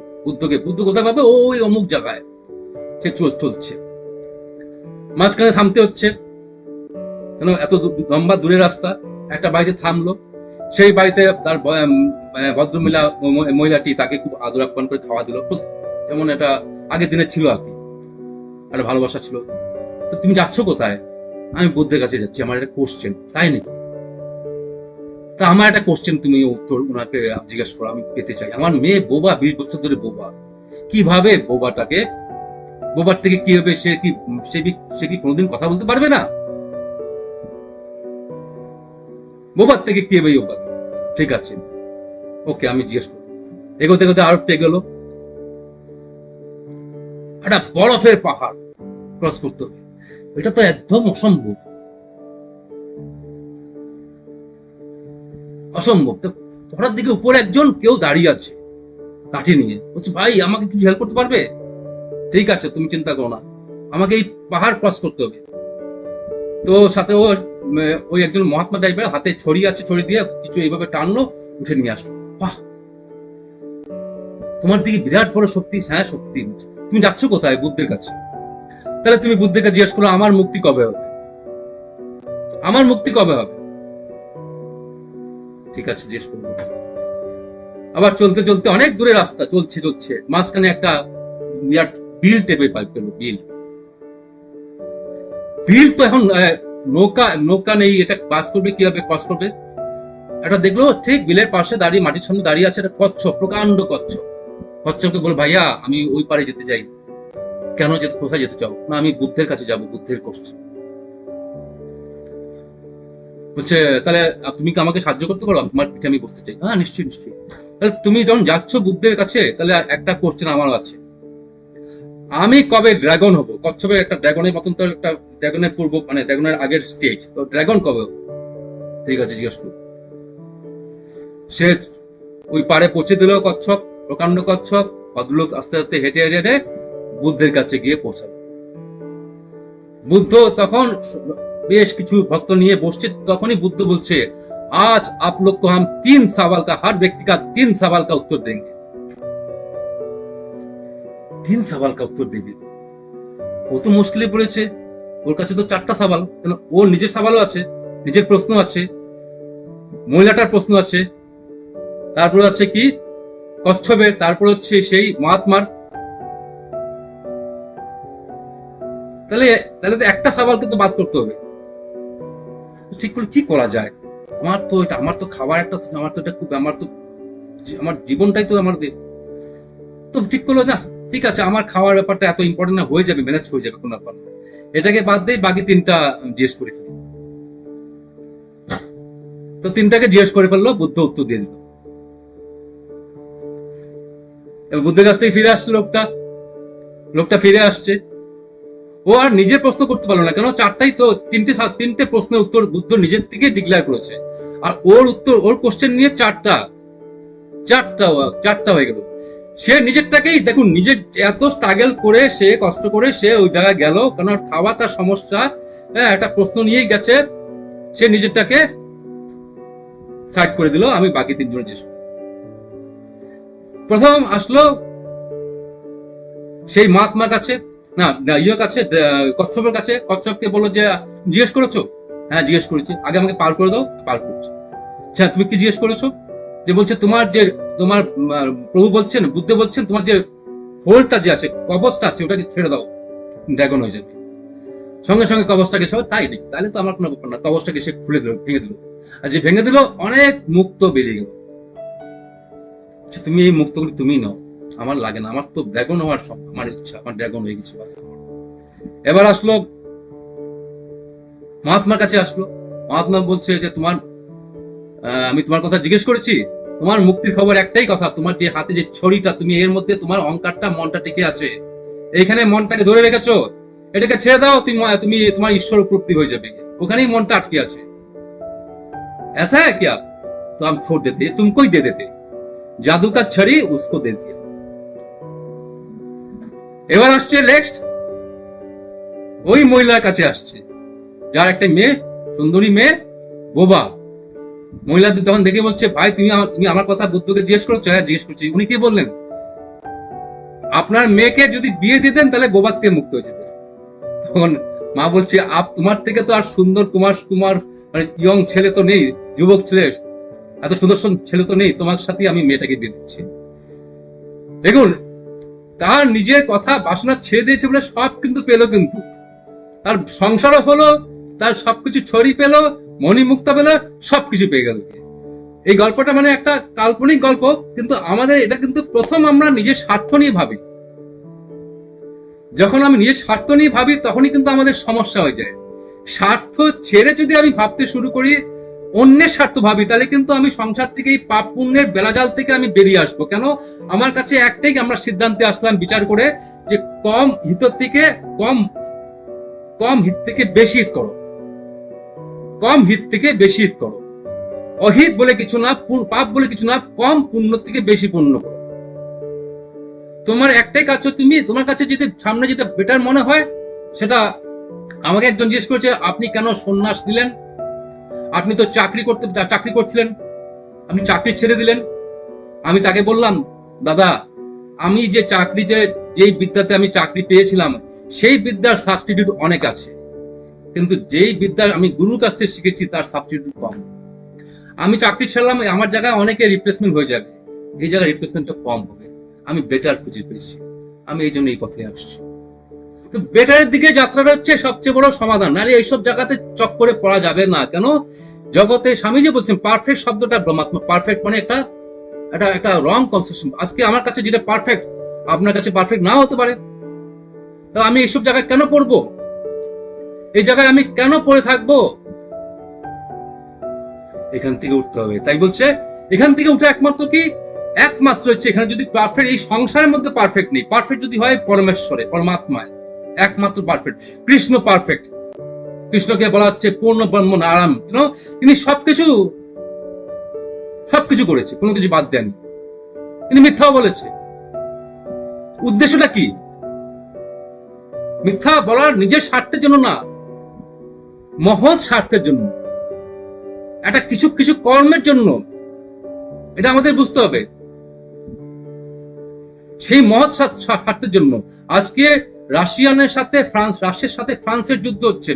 বুদ্ধ কোথায় পাবে? ওই অমুক জায়গায় সে চলছে, মাঝখানে থামতে হচ্ছে কেন, এত লম্বা দূরের রাস্তা। একটা বাড়িতে থামলো, সেই বাড়িতে তার মহিলাটি তাকে খুব আদর আপ্যায়ন করে খাওয়া দিল, যেমন এটা আগের দিনে ছিল আর কি, একটা ভালোবাসা ছিল। তো তুমি যাচ্ছ কোথায়? আমি বুদ্ধের কাছে যাচ্ছি, আমার একটা কোশ্চেন। তাই নাকি? তা আমার একটা কোশ্চেন তুমি উত্তর ওনাকে জিজ্ঞাসা করো, আমি পেতে চাই। আমার মেয়ে বোবা, 20 বছর ধরে বোবা, কিভাবে বোবার থেকে কি হবে? সে কি কোনোদিন কথা বলতে পারবে না? বোবার থেকে কি হবে? ঠিক আছে, ওকে, আমি জিজ্ঞেস করবো। এগোতে এগোতে আরো গেল, একটা বরফের পাহাড় ক্রস করতে হবে, এটা তো একদম অসম্ভব। হঠাৎ দিকে উপরে একজন কেউ দাঁড়িয়ে আছে লাঠি নিয়ে, বলছে ভাই আমাকে কিছু হেল্প করতে পারবে? ঠিক আছে, তুমি চিন্তা করো না, আমাকে এই পাহাড় ক্রস করতে হবে। তো সাথে ওই একজন মহাত্মা টাইপের হাতে ছড়ি আছে, ছড়ি দিয়ে কিছু এইভাবে টানলো, উঠে নিয়ে আসলো। বাহ, তোমার দিকে বিরাট বড় শক্তি। হ্যাঁ শক্তি। তুমি যাচ্ছ কোথায়? বুদ্ধের কাছে। তাহলে তুমি বুদ্ধের কাছে জিজ্ঞেস করো আমার মুক্তি কবে হবে, আমার মুক্তি কবে হবে? ঠিক আছে, জিজ্ঞেস করবো। আবার চলতে চলতে অনেক দূরে রাস্তা, চলছে মাঝখানে একটা বিরাট বিল টেপে পেলো। বিল তো এখন নৌকা নেই, এটা পাস করবে কিভাবে? ক্রস করবে। এটা দেখলো ঠিক বিলের পাশে দাঁড়িয়ে, মাটির সামনে দাঁড়িয়ে আছে একটা কচ্ছপ, প্রকাণ্ড কচ্ছপ। কচ্ছপকে বল, ভাইয়া আমি ওই পারে যেতে চাই। কেন কোথায় যেতে চাও? না আমি বুদ্ধের কাছে যাবো, বুদ্ধের কোশ্চেন। বলছে তাহলে তুমি কি আমাকে সাহায্য করতে পারো? তোমার পিঠে আমি বসতে চাই। হ্যাঁ নিশ্চয়ই। তাহলে তুমি যখন যাচ্ছ বুদ্ধের কাছে, তাহলে একটা কোশ্চেন আমারও আছে, আমি কবে ড্রাগন হবো? কচ্ছপের একটা ড্রাগনের মতন, তো একটা ড্রাগনের ড্রাগনের আগের স্টেজ, তো ড্রাগন কবে হবো? ঠিক আছে, জিজ্ঞেস করো। সে ওই পারে পৌঁছে দিল কচ্ছপ, প্রকাণ্ড কচ্ছপ। ভদ্রলোক আস্তে আস্তে হেঁটে হেঁটে বুদ্ধের কাছে গিয়ে পৌঁছাল। বুদ্ধ তখন বেশ কিছু ভক্ত নিয়ে বসছে। তখনই বুদ্ধ বলছে, আজ আপ লোগ কো হাম 3 सवाल का, हर व्यक्ति का 3 सवाल का उत्तर देंगे। 3 सवाल का उत्तर देবে। ও তো মুশকিলে পড়েছে, ওর কাছে তো 4টা সওয়াল, কেন ওর নিজের সওয়ালও আছে, নিজের প্রশ্ন আছে, মহিলাটার প্রশ্ন আছে, তারপরে আছে কি কচ্ছপের, তারপর হচ্ছে সেই মহাত্মার। তাহলে তো একটা সওয়ালকে তো বাদ করতে হবে। ঠিক করে কি করা যায়? আমার তো খাবার একটা, আমার জীবনটাই তো তো ঠিক করলো না, ঠিক আছে আমার খাওয়ার ব্যাপারটা এত ইম্পর্টেন্ট না, হয়ে যাবে, ম্যানেজ হয়ে যাবে, কোনো ব্যাপার না, এটাকে বাদ দিয়ে বাকি 3টা জিজ্ঞেস করে ফেলি। তো 3টাকে জিজ্ঞেস করে ফেললো, বুদ্ধ উত্তর দিয়ে দিল। বুদ্ধের কাছ থেকে ফিরে আসছে লোকটা ফিরে আসছে। ও আর নিজের প্রশ্ন করতে পারলো না, কেন 4টাই তো, 3টে প্রশ্নের উত্তর বুদ্ধ নিজের থেকে ডিক্লেয়ার করেছে, আর ওর কোশ্চেন নিয়ে 4টা হয়ে গেল। সে নিজেরটাকেই দেখুন, নিজের এত স্ট্রাগল করে, সে কষ্ট করে সে ওই জায়গায় গেল, কারণ খাওয়া তার সমস্যা, একটা প্রশ্ন নিয়েই গেছে, সে নিজেরটাকে সাইড করে দিল। আমি বাকি 3জনের চেষ্টা। প্রথম আসলো সেই মহাত্মার কাছে, কচ্ছপের কাছে। কচ্ছপকে বললো যে জিজ্ঞেস করেছো? হ্যাঁ জিজ্ঞেস করেছি। আগে আমাকে পার করে দাও। পার করছি। আচ্ছা তুমি কি জিজ্ঞেস করেছো? যে বলছে তোমার প্রভু বলছেন, বুদ্ধ বলছেন, তোমার যে হোলটা যে আছে, কবচটা আছে, ওটাকে ছেড়ে দাও, ড্রাগন হয়ে যাবে। সঙ্গে সঙ্গে কবচটাকে সবাই তাই নেই, তাহলে তো আমার কোনো ব্যাপার না, কবচটাকে সে খুলে দিল, ভেঙে দিল। আর যে ভেঙে দিল, অনেক মুক্ত বেরিয়ে গেল। তুমি এই মুক্তগুলি তুমি নাও, আমার লাগে না, আমার তো ড্রাগন হওয়ার আমার ইচ্ছা, আমার ড্রাগন হয়ে গেছে। এবার আসলো মহাত্মার কাছে, আসলো মহাত্মা বলছে যে আমি তোমার কথা জিজ্ঞেস করেছি, তোমার মুক্তির খবর একটাই কথা, তোমার যে হাতে যে ছড়িটা, তুমি এর মধ্যে তোমার অহংকারটা, মনটা টিকে আছে, এইখানে মনটাকে ধরে রেখেছো, এটাকে ছেড়ে দাও, তুমি তোমার ঈশ্বর উপলব্ধি হয়ে যাবে, ওখানেই মনটা আটকে আছে। ऐसा है क्या? तो हम छोड़ देते, तुमको ही दे देते, जादू का छड़ी उसको दे दिया। এবার আসছে নেক্সট, ওই মহিলার কাছে আসছে, যার একটা মেয়ে, সুন্দরী মেয়ে, বোবা। মহিলাদের তখন দেখে বলছে, ভাই তুমি আমার কথা বুদ্ধকে জিজ্ঞেস করছো? হ্যাঁ জিজ্ঞেস করছি। উনি কি বললেন? আপনার মেয়েকে যদি বিয়ে দিতেন তাহলে বোবার থেকে মুক্ত হয়ে যেত। তখন মা বলছে, তোমার থেকে তো আর সুন্দর কুমার মানে ইয়ং ছেলে তো নেই, যুবক ছেলে, এত সুদর্শন ছেলে তো নেই, তোমার সাথে আমি মেয়েটাকে বিয়ে দিচ্ছি। দেখুন, তার নিজের কথা বাসনা ছেড়ে দিয়েছে বলে সব কিন্তু পেলো, কিন্তু তার সংসারও হলো, তার সবকিছু ছড়ি পেল, মণিমুক্তা পেল, সবকিছু পেয়ে গেল। এই গল্পটা মানে একটা কাল্পনিক গল্প, কিন্তু আমাদের এটা কিন্তু প্রথম আমরা নিজের স্বার্থ নিয়ে ভাবি। যখন আমি নিজের স্বার্থ নিয়ে ভাবি, তখনই কিন্তু আমাদের সমস্যা হয়ে যায়। স্বার্থ ছেড়ে যদি আমি ভাবতে শুরু করি, অন্যের স্বার্থ ভাবি, তাহলে কিন্তু আমি সংসার থেকে, এই পাপ পুণ্যের বেলাজাল থেকে আমি বেরিয়ে আসবো। কেন? আমার কাছে একটাই আমরা সিদ্ধান্তে আসলাম বিচার করে, যে কম হিত থেকে বেশি হিত করো, কম হিত থেকে বেশি হিত করো। অহিত বলে কিছু না, পাপ বলে কিছু না, কম পুণ্য থেকে বেশি পুণ্য করো। তোমার একটাই কাজ, তুমি তোমার কাছে যদি সামনে যেটা বেটার মনে হয় সেটা। আমাকে একজন জিজ্ঞেস করেছে, আপনি কেন সন্ন্যাস নিলেন? আপনি তো চাকরি করছিলেন, আপনি চাকরি ছেড়ে দিলেন। আমি তাকে বললাম, দাদা, আমি যে যেই বিদ্যাতে আমি চাকরি পেয়েছিলাম, সেই বিদ্যার সাবস্টিটিউট অনেক আছে, কিন্তু যেই বিদ্যা আমি গুরুর কাছ থেকে শিখেছি তার সাবস্টিটিউট কম। আমি চাকরি ছাড়লাম, আমার জায়গায় অনেকে রিপ্লেসমেন্ট হয়ে যাবে, এই জায়গায় রিপ্লেসমেন্টটা কম হবে। আমি বেটার খুঁজে পেয়েছি, আমি এই জন্য এই পথে আসছি। তো বেটারের দিকে যাত্রাটা হচ্ছে সবচেয়ে বড় সমাধান, নাহলে এইসব জায়গাতে চক্করে পড়া যাবে না। কেন? জগতে স্বামীজি বলছেন, পারফেক্ট শব্দটা ব্রহ্মাত্মা। পারফেক্ট মানে একটা রং কনসেপশন। আজকে আমার কাছে যেটা পারফেক্ট, আপনার কাছে পারফেক্ট নাও হতে পারে। তাহলে আমি এইসব জায়গায় কেন পড়বো? এই জায়গায় আমি কেন পড়ে থাকবো? এখান থেকে উঠতে হবে। তাই বলছে, এখান থেকে উঠে একমাত্র হচ্ছে এখানে যদি পারফেক্ট, এই সংসারের মধ্যে পারফেক্ট নেই, পারফেক্ট যদি হয় পরমেশ্বরে, পরমাত্মায় একমাত্র পারফেক্ট। কৃষ্ণ পারফেক্ট। কৃষ্ণকে বলা হচ্ছে পূর্ণ ব্রহ্ম নারায়ণ। তিনি সবকিছু করেছে, কোনো কিছু বাদ দেননি। তিনি মিথ্যাও বলেছে। উদ্দেশ্যটা কি? মিথ্যা বলার নিজের স্বার্থের জন্য না, মহৎ স্বার্থের জন্য, একটা কিছু কর্মের জন্য। এটা আমাদের বুঝতে হবে। সেই মহৎ স্বার্থের জন্য আজকে রাশিয়ানের সাথে ফ্রান্সের যুদ্ধ হচ্ছে।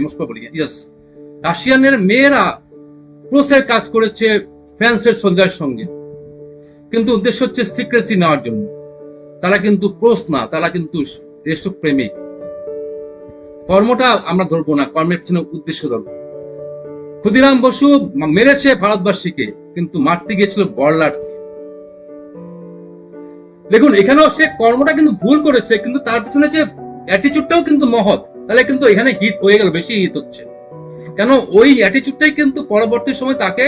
রাশিয়ানের মেয়েরা ক্রসের কাজ করেছে ফ্রান্সের সোলজারের সঙ্গে, কিন্তু উদ্দেশ্য হচ্ছে সিক্রেসি নেওয়ার জন্য। তারা কিন্তু ক্রস না, তারা কিন্তু দেশপ্রেমিক। কর্মটা আমরা ধরবো না, কর্মের পিছনে উদ্দেশ্য ধরবো। ক্ষুদিরাম বসু মেরেছে ভারতবাসীকে, কিন্তু মারতে গিয়েছিল বড়লাটকে। দেখুন, এখানেও সে কর্মটা কিন্তু ভুল করেছে, কিন্তু তার পিছনে যে অ্যাটিচিউডটাও কিন্তু মহৎ। তাহলে কিন্তু এখানে হিত হয়ে গেল, বেশি হিত হচ্ছে। কেন? ওই অ্যাটিচিউডটাই কিন্তু পরবর্তী সময় তাকে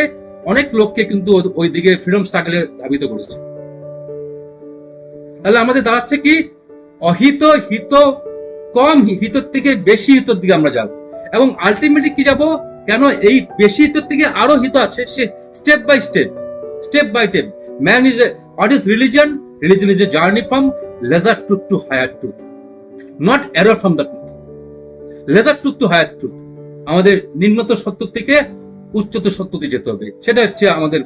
অনেক লোককে কিন্তু ওই দিকে ফ্রিডম স্ট্রাগলে ধাবিত করেছে। তাহলে আমাদের দাঁড়াচ্ছে কি? অহিত হিত, কম হিতর থেকে বেশি হিতর দিকে আমরা যাব, এবং আলটিমেটলি কি যাব? কেন? এই বেশি হিতর থেকে আরো হিত আছে, সে step by step. Man is what is religion? Religion is a journey from lesser truth to higher truth, not error from the truth. Lesser truth to higher truth. আমাদের নিম্নতর সত্য থেকে উচ্চতর সত্যতে যেতে হবে। সেটা হচ্ছে আমাদের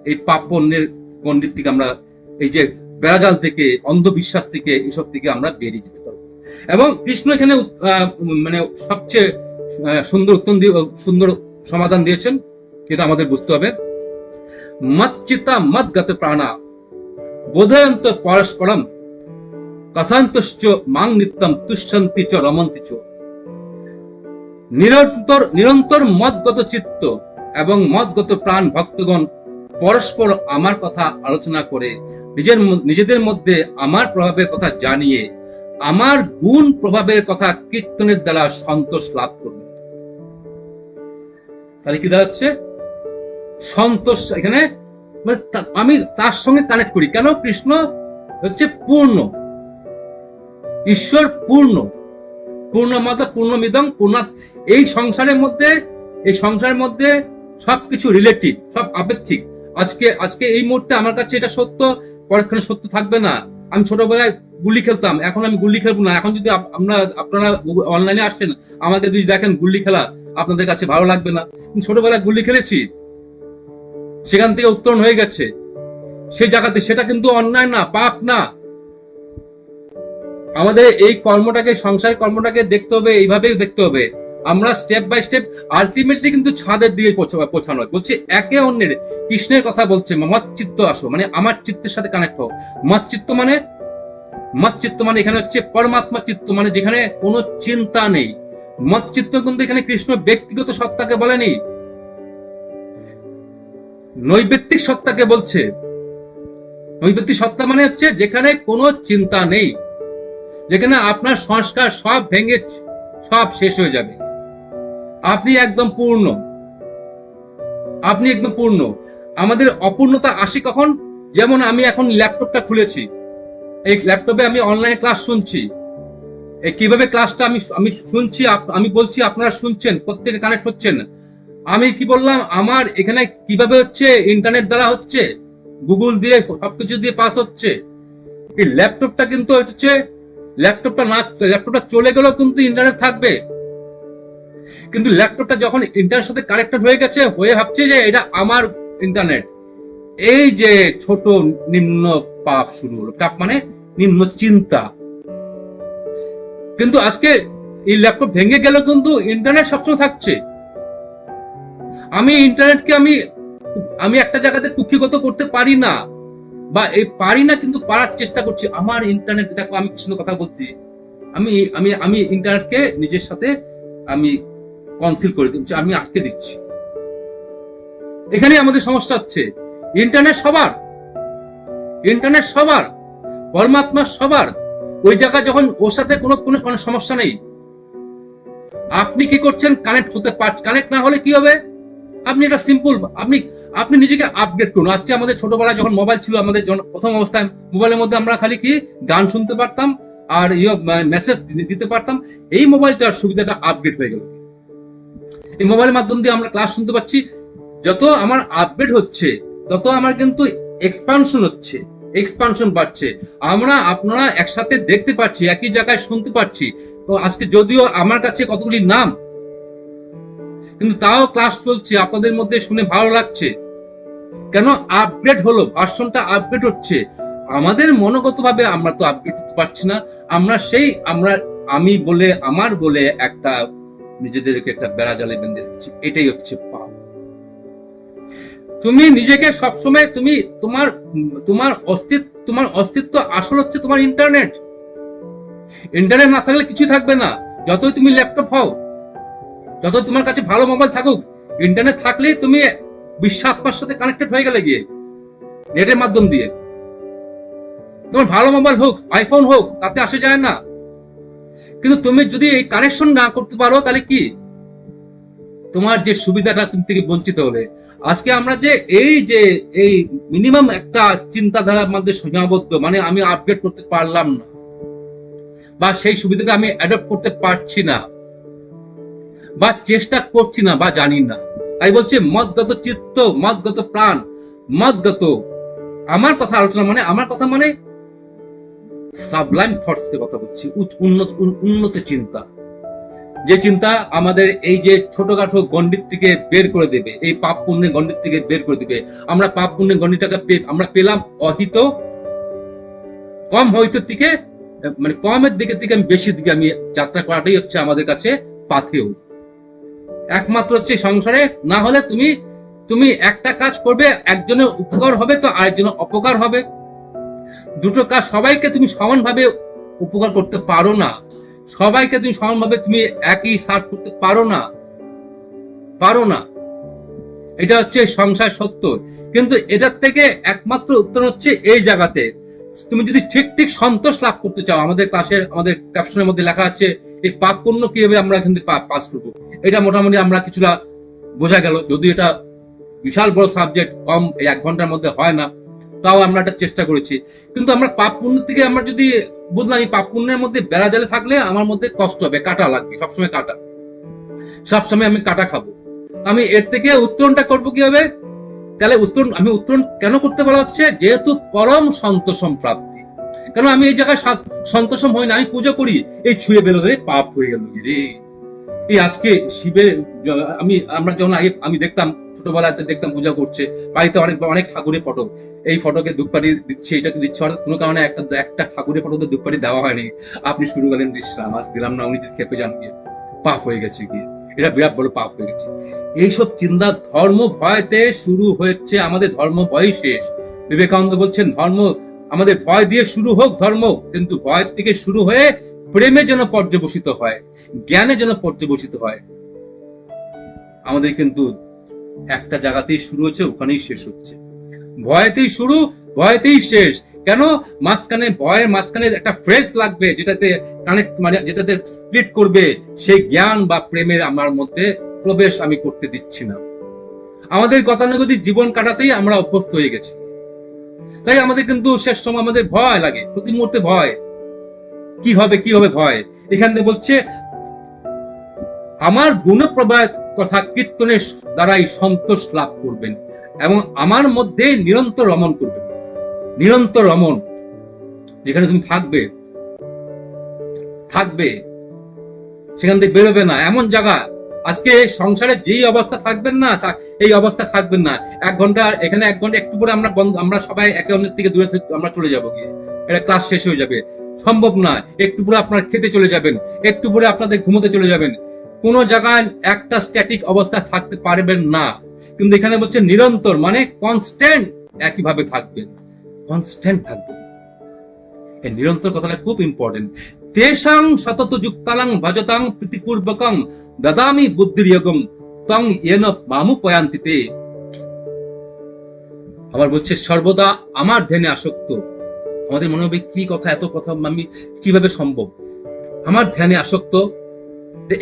এই পাপ পুণ্যের পণ্ডিত থেকে আমরা, এই যে বেড়াজাল থেকে, অন্ধবিশ্বাস থেকে, এসব থেকে আমরা বেরিয়ে যেতে পারবো। এবং কৃষ্ণ এখানে মানে সবচেয়ে সুন্দর সমাধান দিয়েছেন, এটা আমাদের বুঝতে হবে। মচ্চিতা মদ্গত প্রাণা বোধয়ন্ত পরস্পরম কথান্তশ্চ মাং নিত্যম তুষ্যন্তি চ রমন্তি চ। নিরন্তর মদগত চিত্ত এবং মদগত প্রাণ ভক্তগণ পরস্পর আমার কথা আলোচনা করে নিজেদের মধ্যে আমার প্রভাবের কথা জানিয়ে আমার গুণ প্রভাবের কথা কীর্তনের দ্বারা সন্তোষ লাভ করবে। তাহলে কি দাঁড়াচ্ছে? সন্তোষ এখানে আমি তার সঙ্গে কানেক্ট করি। কেন? কৃষ্ণ হচ্ছে পূর্ণ, ঈশ্বর পূর্ণ, পূর্ণমদ পূর্ণমিদং পূর্ণাৎ। এই সংসারের মধ্যে সবকিছু রিলেটিভ, সব আপেক্ষিক। আজকে এই মুহূর্তে আমার কাছে এটা সত্য, পরক্ষণে সত্য থাকবে না। আমি ছোটবেলায় গুলি খেলতাম, এখন আমি গুলি খেলবো না। এখন যদি আপনারা অনলাইনে আসছেন, আমাকে যদি দেখেন গুলি খেলা, আপনাদের কাছে ভালো লাগবে না। ছোটবেলায় গুলি খেলেছি, সেখান থেকে উত্তরণ হয়ে গেছে, সেই জায়গাতে সেটা কিন্তু অন্যায় না, পাপ না। আমাদের এই কর্মটাকে, সংসারের কর্মটাকে দেখতে হবে, এইভাবেই দেখতে হবে। আমরা স্টেপ বাই স্টেপ আলটিমেটলি কিন্তু ছাদের দিকে পৌঁছানো। বলছে একে অন্যের, কৃষ্ণের কথা বলছে, মত চিত্ত আসো, মানে আমার চিত্তের সাথে কানেক্ট হও। মত চিত্ত মানে এখানে হচ্ছে পরমাত্মা চিত্ত, মানে যেখানে কোনো চিন্তা নেই। মত চিত্ত কিন্তু এখানে কৃষ্ণ ব্যক্তিগত সত্তাকে বলেনি, নৈবেত্তিক সত্তাকে বলছে। নৈবেত্তিক সত্তা মানে হচ্ছে যেখানে কোনো চিন্তা নেই, যেখানে আপনার সংস্কার সব ভেঙে সব শেষ হয়ে যাবে। আপনি একদম পূর্ণ, আমাদের অপূর্ণতা আসে কখন? যেমন আমি এখন ল্যাপটপটা খুলেছি, এই ল্যাপটপে আমি অনলাইনে ক্লাস শুনছি। এই কিভাবে ক্লাসটা আমি শুনছি, আমি বলছি, আপনারা শুনছেন, প্রত্যেকে কানেক্ট হচ্ছেন। আমি কি বললাম, আমার এখানে কিভাবে হচ্ছে? ইন্টারনেট দ্বারা হচ্ছে, গুগল দিয়ে, সবকিছু দিয়ে পাস হচ্ছে। এই ল্যাপটপটা কিন্তু হচ্ছে, ল্যাপটপটা চলে গেলেও কিন্তু ইন্টারনেট থাকবে। কিন্তু ল্যাপটপটা যখন ইন্টারনেটের সাথে কানেক্টেড হয়ে গেছে, হয়ে ভাবছে যে এটা আমার ইন্টারনেট। এই যে ছোট নিম্ন পাপ শুরু হলো। পাপ মানে নিম্ন চিন্তা। কিন্তু আজকে এই ল্যাপটপ ভেঙে গেলেও কিন্তু ইন্টারনেট সবসময় থাকছে। আমি ইন্টারনেটকে আমি একটা জায়গাতে কুক্ষিগত করতে পারি না, বা এই পারি না, কিন্তু পারার চেষ্টা করছি। আমার ইন্টারনেট, দেখো আমি কৃষ্ণ কথা বলছি, আমি ইন্টারনেটকে নিজের সাথে আমি কনসিল করে দিচ্ছি, আমি আটকে দিচ্ছি। এখানে আমাদের সমস্যা হচ্ছে। ইন্টারনেট সবার, পরমাত্মা সবার। ওই জায়গা যখন ওর সাথে কোনো সমস্যা নেই, আপনি কি করছেন? কানেক্ট না হলে কি হবে? আপনি এটা সিম্পল, আপনি নিজেকে আপডেট করুন। আজকে আমাদের ছোটবেলায় যখন মোবাইল ছিল, আমাদের প্রথম অবস্থায় মোবাইলের মধ্যে আমরা খালি কি গান শুনতে পারতাম আর মেসেজ দিতে পারতাম। এই মোবাইলটার সুবিধাটা আপডেট হয়ে গেল। এই মোবাইলের মাধ্যম দিয়ে আমরা ক্লাস শুনতে পাচ্ছি। যত আমার আপডেট হচ্ছে, তত আমার কিন্তু এক্সপানশন বাড়ছে। আপনারা একসাথে দেখতে পাচ্ছি, একই জায়গায় শুনতে পাচ্ছি। তো আজকে যদিও আমার কাছে কতগুলি নাম, কিন্তু তাও ক্লাস চলছে, আপনাদের মধ্যে শুনে ভালো লাগছে। কেন? আপগ্রেড হলো, ভার্সনটা আপগ্রেড হচ্ছে। আমাদের মনোগতভাবে আমরা তো আপগ্রেড হতে পারছি না। আমার বলে একটা নিজেদেরকে একটা বেড়া জালে বেঁধে রেখেছি। এটাই হচ্ছে পাপ। তুমি নিজেকে সবসময়, তোমার অস্তিত্ব আসল হচ্ছে তোমার ইন্টারনেট না থাকলে কিছুই থাকবে না। যতই তুমি ল্যাপটপ হও, যত তোমার কাছে ভালো মোবাইল থাকুক, ইন্টারনেট থাকলেই তুমি বিশ্ব আত্মার সাথে কানেক্টেড হয়ে গেলে গিয়ে নেটের মাধ্যম দিয়ে। তোমার ভালো মোবাইল হোক, আইফোন হোক, তাতে আসে যায় না। কিন্তু তুমি যদি এই কানেকশন না করতে পারো, তাহলে কি তোমার যে সুবিধাটা তুমি থেকে বঞ্চিত হবে। আজকে আমরা যে এই মিনিমাম একটা চিন্তাধারার মধ্যে সীমাবদ্ধ, মানে আমি আপগ্রেড করতে পারলাম না, বা সেই সুবিধাটা আমি অ্যাডপ্ট করতে পারছি না, বা চেষ্টা করছি না, বা জানি না। তাই বলছে মদগত চিত্ত, মদগত প্রাণ, মদগত আমার কথা আলোচনা, মানে আমার কথা মানে সাবলাইম থটস এর কথা বলছি, উন্নত চিন্তা। যে চিন্তা আমাদের এই যে ছোটখাটো গণ্ডির থেকে বের করে দেবে, এই পাপ পুণ্যের গণ্ডির থেকে বের করে দিবে। আমরা পাপ পুণ্যের গণ্ডিটাকে আমরা পেলাম অহিত, কম হইতের দিকে, মানে কমের দিকে থেকে আমি বেশির দিকে আমি যাত্রা করাটাই হচ্ছে আমাদের কাছে পাথেয়। একমাত্র হচ্ছে সংসারে, না হলে তুমি তুমি একটা কাজ করবে, একজনের উপকার হবে তো আরেকজনের অপকার হবে। দুটো কাজ সবাইকে তুমি সমানভাবে উপকার করতে পারো না, সবাইকে তুমি সমানভাবে তুমি একই সার্ভ করতে পারো না, পারো না। এটা হচ্ছে সংসার সত্য। কিন্তু এটার থেকে একমাত্র উত্তর হচ্ছে এই জায়গাতে, তুমি যদি ঠিক ঠিক সন্তোষ লাভ করতে চাও, আমাদের ক্লাসের আমাদের ক্যাপশনের মধ্যে লেখা আছে এই পাপ পুণ্য কিভাবে আমরা এখান থেকে পাস করবো, এটা মোটামুটি আমরা কিছুটা বোঝা গেল। যদি এটা বিশাল বড় সাবজেক্ট, কম 1 ঘন্টার মধ্যে হয় না, তাও আমরা একটা চেষ্টা করেছি। কিন্তু আমরা পাপ পুণ্য থেকে আমরা যদি বুঝলাম এই পাপ পুণ্যের মধ্যে বেড়া জালে থাকলে আমার মধ্যে কষ্ট হবে, কাটা লাগবে, সবসময় কাটা, সবসময় আমি কাটা খাবো। আমি এর থেকে উত্তরণটা করবো কিভাবে? তাহলে আমি উত্তরণ কেন করতে বলা হচ্ছে? যেহেতু পরম সন্তোষম প্রাপ্তি। কেন আমি এই জায়গায় সন্তোষম হই না, আমি পুজো করি, এই ছুঁয়ে বেরোলে পাপ হয়ে গেল রে। এই আজকে শিবের আমরা যখন আগে আমি দেখতাম, ছোটবেলাতে দেখতাম পূজা করছে, বাড়িতে অনেক ঠাকুরের ফটো, এই ফটোকে ধূপকাঠি দিচ্ছে, এটাকে দিচ্ছে, অর্থাৎ কোনো কারণে একটা ঠাকুরের ফটোতে ধূপকাঠি দেওয়া হয়নি, আপনি শুরু করেন বিশ্রাম, আজ দিলাম না, উনি খেপে যান গিয়ে, পাপ হয়ে গেছে গিয়ে, এটা বিরাট বড় পাপ হয়ে গেছে। এইসব চিন্তা ধর্ম ভয়তে শুরু হয়েছে, আমাদের ধর্ম ভয় শেষ। বিবেকানন্দ বলছেন ধর্ম আমাদের ভয় দিয়ে শুরু হোক ধর্ম, কিন্তু ভয় থেকে শুরু হয়ে প্রেমে যেন পর্যবসিত হয়, জ্ঞানে যেন পর্যবসিত হয়। আমাদের কিন্তু একটা জায়গাতেই শুরু হচ্ছে, ওখানেই শেষ হচ্ছে। ভয়তেই শুরু, ভয়তেই শেষ। কেন? মাঝখানে ভয়ের মাঝখানে একটা ফ্রেজ লাগবে, যেটাতে কানেক্ট, মানে যেটাতে স্প্লিট করবে সেই জ্ঞান বা প্রেমের আমার মধ্যে প্রবেশ আমি করতে দিচ্ছি না। আমাদের গতানুগতিক জীবন কাটাতেই আমরা অভ্যস্ত হয়ে গেছি, তাই আমাদের কিন্তু শেষ সময় আমাদের ভয় লাগে, প্রতি মুহূর্তে ভয়, কি হবে কি হবে ভয়। এখানে বলছে আমার গুণপ্রবাহ কথা কীর্তনের দ্বারাই সন্তোষ লাভ করবেন এবং আমার মধ্যে নিরন্তর রমণ করবেন। নিরন্তর রমণ, যেখানে তুমি থাকবে থাকবে সেখান থেকে বেরোবে না, এমন জায়গা। আজকে সংসারে যেই অবস্থা থাকবেন না, এই অবস্থা থাকবেন না। 1 ঘন্টা এখানে, 1 ঘন্টা একটু পরে আমরা সবাই একে অন্যের থেকে দূরে আমরা চলে যাবো গিয়ে, এটা ক্লাস শেষ হয়ে যাবে, সম্ভব না। একটু পরে আপনার খেতে চলে যাবেন, একটু পরে আপনাদের ঘুমোতে চলে যাবেন, কোন জায়গায় একটা স্ট্যাটিক অবস্থা থাকতে পারবেন না। কিন্তু এখানে বলছে নিরন্তর, মানে কনস্ট্যান্ট একইভাবে থাকবেন, কনস্ট্যান্ট থাকবেন। এই নিরন্তর কথাটা খুব ইম্পর্টেন্ট। তেষাং সতত যুক্তালাং ভজতাং প্রীতিপূর্বকং দদামি বুদ্ধির্যোগম তং येन মামুপয়ান্তিতে। আবার বলছে সর্বদা আমার ধ্যানে আসক্ত। আমাদের মনে হবে কি কথা, এত কথা আমি কিভাবে সম্ভব? আমার ধ্যানে আসক্ত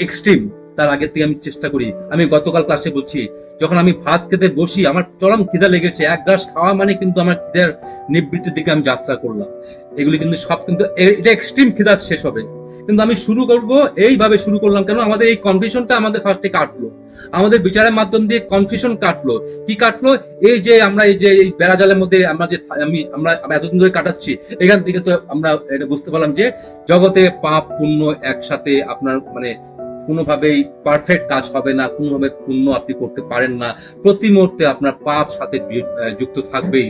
এক্সট্রিম। তার আগে থেকে আমি চেষ্টা করি, আমি গতকাল ক্লাসে বলছি, যখন আমি ভাত খেতে বসি, আমার চরম খিদা লেগেছে, 1 গ্লাস খাওয়া মানে কিন্তু আমার খিদের নিবৃত্তির দিকে আমি যাত্রা করলাম। এগুলি কিন্তু সব কিন্তু এটা এক্সট্রিম খিদা শেষ হবে, কিন্তু আমি শুরু করব এইভাবে শুরু করলাম। কেন? আমাদের এই কনফিউশনটা আমাদের ফার্স্টে কাটলো, আমাদের বিচারের মাধ্যম দিয়ে কনফিউশন কাটলো। কি কাটলো? এই যে আমরা এই যে এই বেড়াজালের মধ্যে আমরা যে আমরা এতদিন ধরে কাটাচ্ছি, এখান থেকে তো আমরা এটা বুঝতে পারলাম যে জগতে পাপ পুণ্য একসাথে আপনার মানে কোনোভাবেই পারফেক্ট কাজ হবে না, কোনোভাবে পুণ্য আপনি করতে পারেন না। প্রতি মুহূর্তে আপনার পাপ সাথে যুক্ত থাকবেই,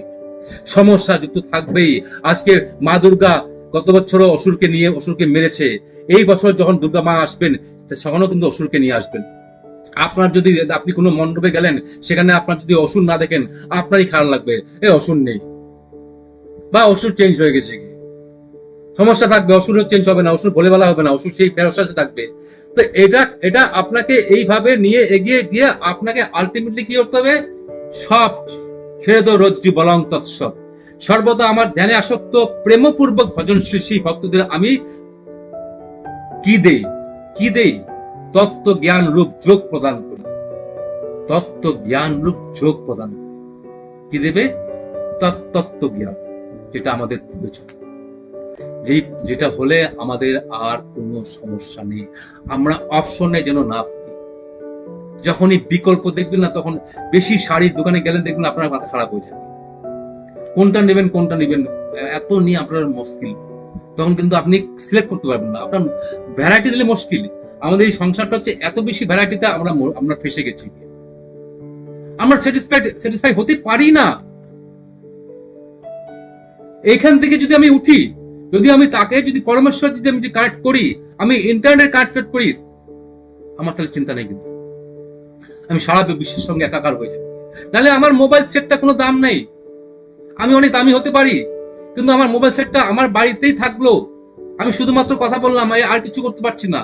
সমস্যা যুক্ত থাকবেই। আজকে মা দুর্গা গত বছরও অসুরকে মেরেছে, এই বছর যখন দুর্গা মা আসবেন তখনও কিন্তু অসুরকে নিয়ে আসবেন। আপনার যদি আপনি কোনো মণ্ডপে গেলেন, সেখানে আপনার যদি অসুর না দেখেন, আপনারই খারাপ লাগবে, এই অসুর নেই বা অসুর চেঞ্জ হয়ে গেছে, সমস্যা থাকবে। অসুর চেঞ্জ হবে না, অসুর ভোলে বলা হবে না, অসুর সেই ফেরত থাকবে। তো এটা আপনাকে এইভাবে নিয়ে এগিয়ে গিয়ে আপনাকে আলটিমেটলি কি করতে হবে? সব ছেড়ে দো রজ্জু বলং তৎসব। সর্বদা আমার ধ্যানে আসক্ত প্রেমপূর্বক ভজনশীল সেই ভক্তদের আমি কি দেই? তত্ত্ব জ্ঞান রূপ যোগ প্রদান করি, তত্ত্ব জ্ঞান রূপ যোগ প্রদান করি। কি দেবে? তত্ত্ব জ্ঞান, যেটা আমাদের প্রয়োজন, যেটা হলে আমাদের আর কোনো সমস্যা নেই। আমরা অপশনে যেন না পড়ি। যখনই বিকল্প দেখবেন না, তখন বেশি শাড়ির দোকানে গেলেন, দেখবেন আপনার মাথা খারাপ হয়ে যাবে, কোনটা নেবেন এত নিয়ে আপনার মুশকিল। তখন কিন্তু আপনি সিলেক্ট করতে পারবেন না, আপনার ভ্যারাইটি দিলে মুশকিল। আমাদের এই সংসারটা হচ্ছে এত বেশি ভ্যারাইটিতে আমরা ফেসে গেছি, আমরা স্যাটিসফাই হতে পারি না। এইখান থেকে যদি আমি উঠি, যদি আমি তাকে যদি পরমেশ্বর যদি আমি কানেক্ট করি, আমি ইন্টারনেট কানেক্ট করি, আমার তাহলে চিন্তা নেই, কিন্তু আমি সারা বিশ্বের সঙ্গে একাকার হয়ে যাবো। নাহলে আমার মোবাইল সেটটা কোনো দাম নেই, আমি অনেক দামি হতে পারি, কিন্তু আমার মোবাইল সেটটা আমার বাড়িতেই থাকলো, আমি শুধুমাত্র কথা বললাম, আর কিছু করতে পারছি না,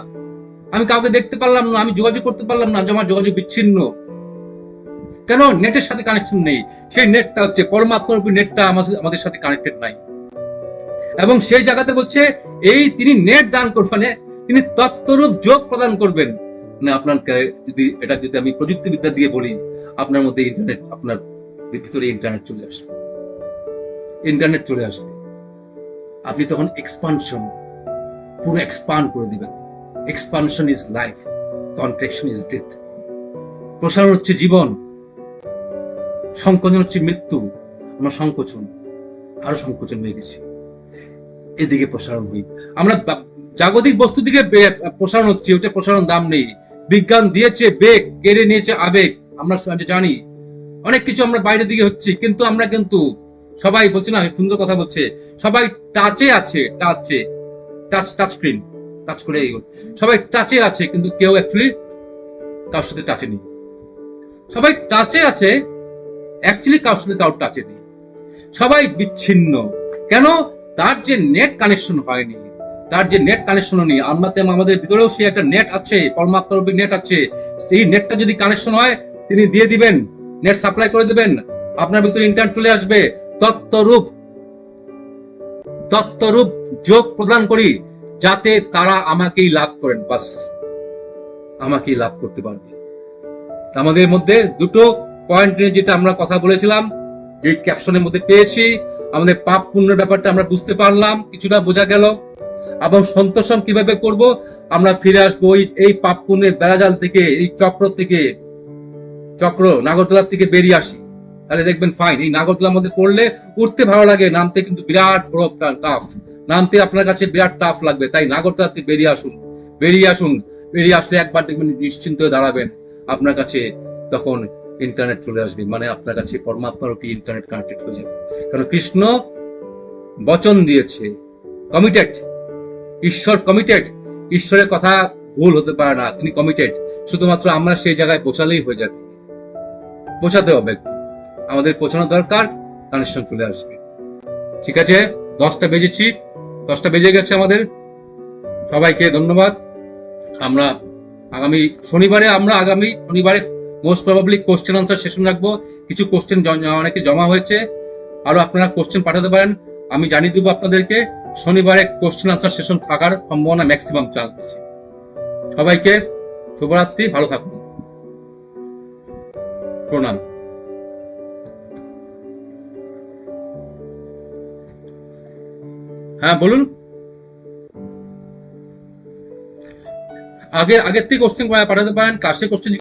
আমি কাউকে দেখতে পারলাম না, আমি যোগাযোগ করতে পারলাম না, আমার যোগাযোগ বিচ্ছিন্ন। কেন? নেটের সাথে কানেকশন নেই। সেই নেটটা হচ্ছে পরমাত্মার উপর, নেটটা আমাদের সাথে কানেক্টেড নাই। এবং সেই জায়গাতে বলছে এই তিনি নেট দান করবেন, তিনি তত্ত্বরূপ যোগ প্রদান করবেন। মানে আপনার যদি আমি প্রযুক্তিবিদ্যা দিয়ে বলি, আপনার মধ্যে ইন্টারনেট, আপনার ভিতরে ইন্টারনেট চলে আসবে, ইন্টারনেট চলে আসবে, আপনি তখন এক্সপানশন, পুরো এক্সপান্ড করে দিবেন। Expansion is life, contraction is death. প্রসারণ হচ্ছে জীবন, সংকোচন হচ্ছে মৃত্যু। আমরা সংকোচন, আরো সংকোচন হয়ে গেছি, এদিকে প্রসারণ হই আমরা। জাগতিক বস্তু দিকে প্রসারণ হচ্ছে, ওটা প্রসারণ দাম নেই। বিজ্ঞান দিয়েছে বেগ, কেড়ে নিয়েছে আবেগ। আমরা জানি অনেক কিছু আমরা বাইরের দিকে হচ্ছে, কিন্তু আমরা কিন্তু সবাই বলছে না, সুন্দর কথা বলছে, সবাই টাচে আছে, টাচ স্ক্রিন টাচ করে সবাই টাচে আছে, কিন্তু কেউ অ্যাকচুয়ালি কারোর সাথে টাচে নেই। সবাই টাচে আছে, অ্যাকচুয়ালি কারোর সাথে কারোর টাচে নেই। সবাই বিচ্ছিন্ন। কেন? তার যে নেট কানেকশন হয়নি, তার যে নেট কানেকশন নেই। আমাদের ভিতরেও সে একটা নেট আছে, পরমাত্মার উপর নেট আছে। সেই নেটটা যদি কানেকশন হয়, তিনি দিয়ে দিবেন, নেট সাপ্লাই করে দিবেন, আপনার ভিতরে ইন্টারনেট চলে আসবে। তত্ত্বরূপ যোগ প্রদান করি, যাতে তারা আমাকেই লাভ করেন, বাস আমাকেই লাভ করতে পারবে। আমাদের মধ্যে দুটো পয়েন্ট নিয়ে যেটা আমরা কথা বলেছিলাম, যে ক্যাপশনের মধ্যে পেয়েছি, আমাদের পাপ পুণ্যের ব্যাপারটা আমরা বুঝতে পারলাম, কিছুটা বোঝা গেল। এবং সন্তোষণ কিভাবে করব, আমরা ফিরে আসবো এই পাপ পুণ্যের বেড়াজাল থেকে, এই চক্র নাগরদোলার থেকে বেরিয়ে আসি, তাহলে দেখবেন ফাইন। এই নাগরদোলার মধ্যে পড়লে উঠতে ভালো লাগে, নামতে কিন্তু বিরাট বড় টাফ, নামতে আপনার কাছে বিরাট টাফ লাগবে। তাই নাগরদোলার থেকে বেরিয়ে আসুন। বেরিয়ে আসলে একবার দেখবেন নিশ্চিন্ত হয়ে দাঁড়াবেন, আপনার কাছে তখন ইন্টারনেট চলে আসবে, মানে আপনার কাছে পরমাত্মার উপর ইন্টারনেট কানেক্টেড হয়ে যাবে। কারণ কৃষ্ণ বচন দিয়েছে, কমিটেড, ঈশ্বর কমিটেড, ঈশ্বরের কথা ভুল হতে পারে না, তিনি কমিটেড। শুধুমাত্র আমরা সেই জায়গায় পৌঁছালেই হয়ে যাবে, পৌঁছাতে হবে, আমাদের পৌঁছানো দরকার, কানেকশন চলে আসবে। ঠিক আছে, 10টা বেজে গেছে আমাদের। সবাইকে ধন্যবাদ। আমরা আগামী শনিবারে most probably question answer session রাখবো। কিছু কোশ্চেন অনেকে জমা হয়েছে, আরো আপনারা কোশ্চেন পাঠাতে পারেন, আমি জানিয়ে দেবো আপনাদেরকে। শনিবারে কোশ্চেন আনসার সেশন থাকার সম্ভাবনা ম্যাক্সিমাম চান্স বেশি। সবাইকে শুভরাত্রি, ভালো থাকুন, প্রণাম। হ্যাঁ বলুন। আগের থেকে কোশ্চেন পাঠাতে পারেন, ক্লাসে কোশ্চেন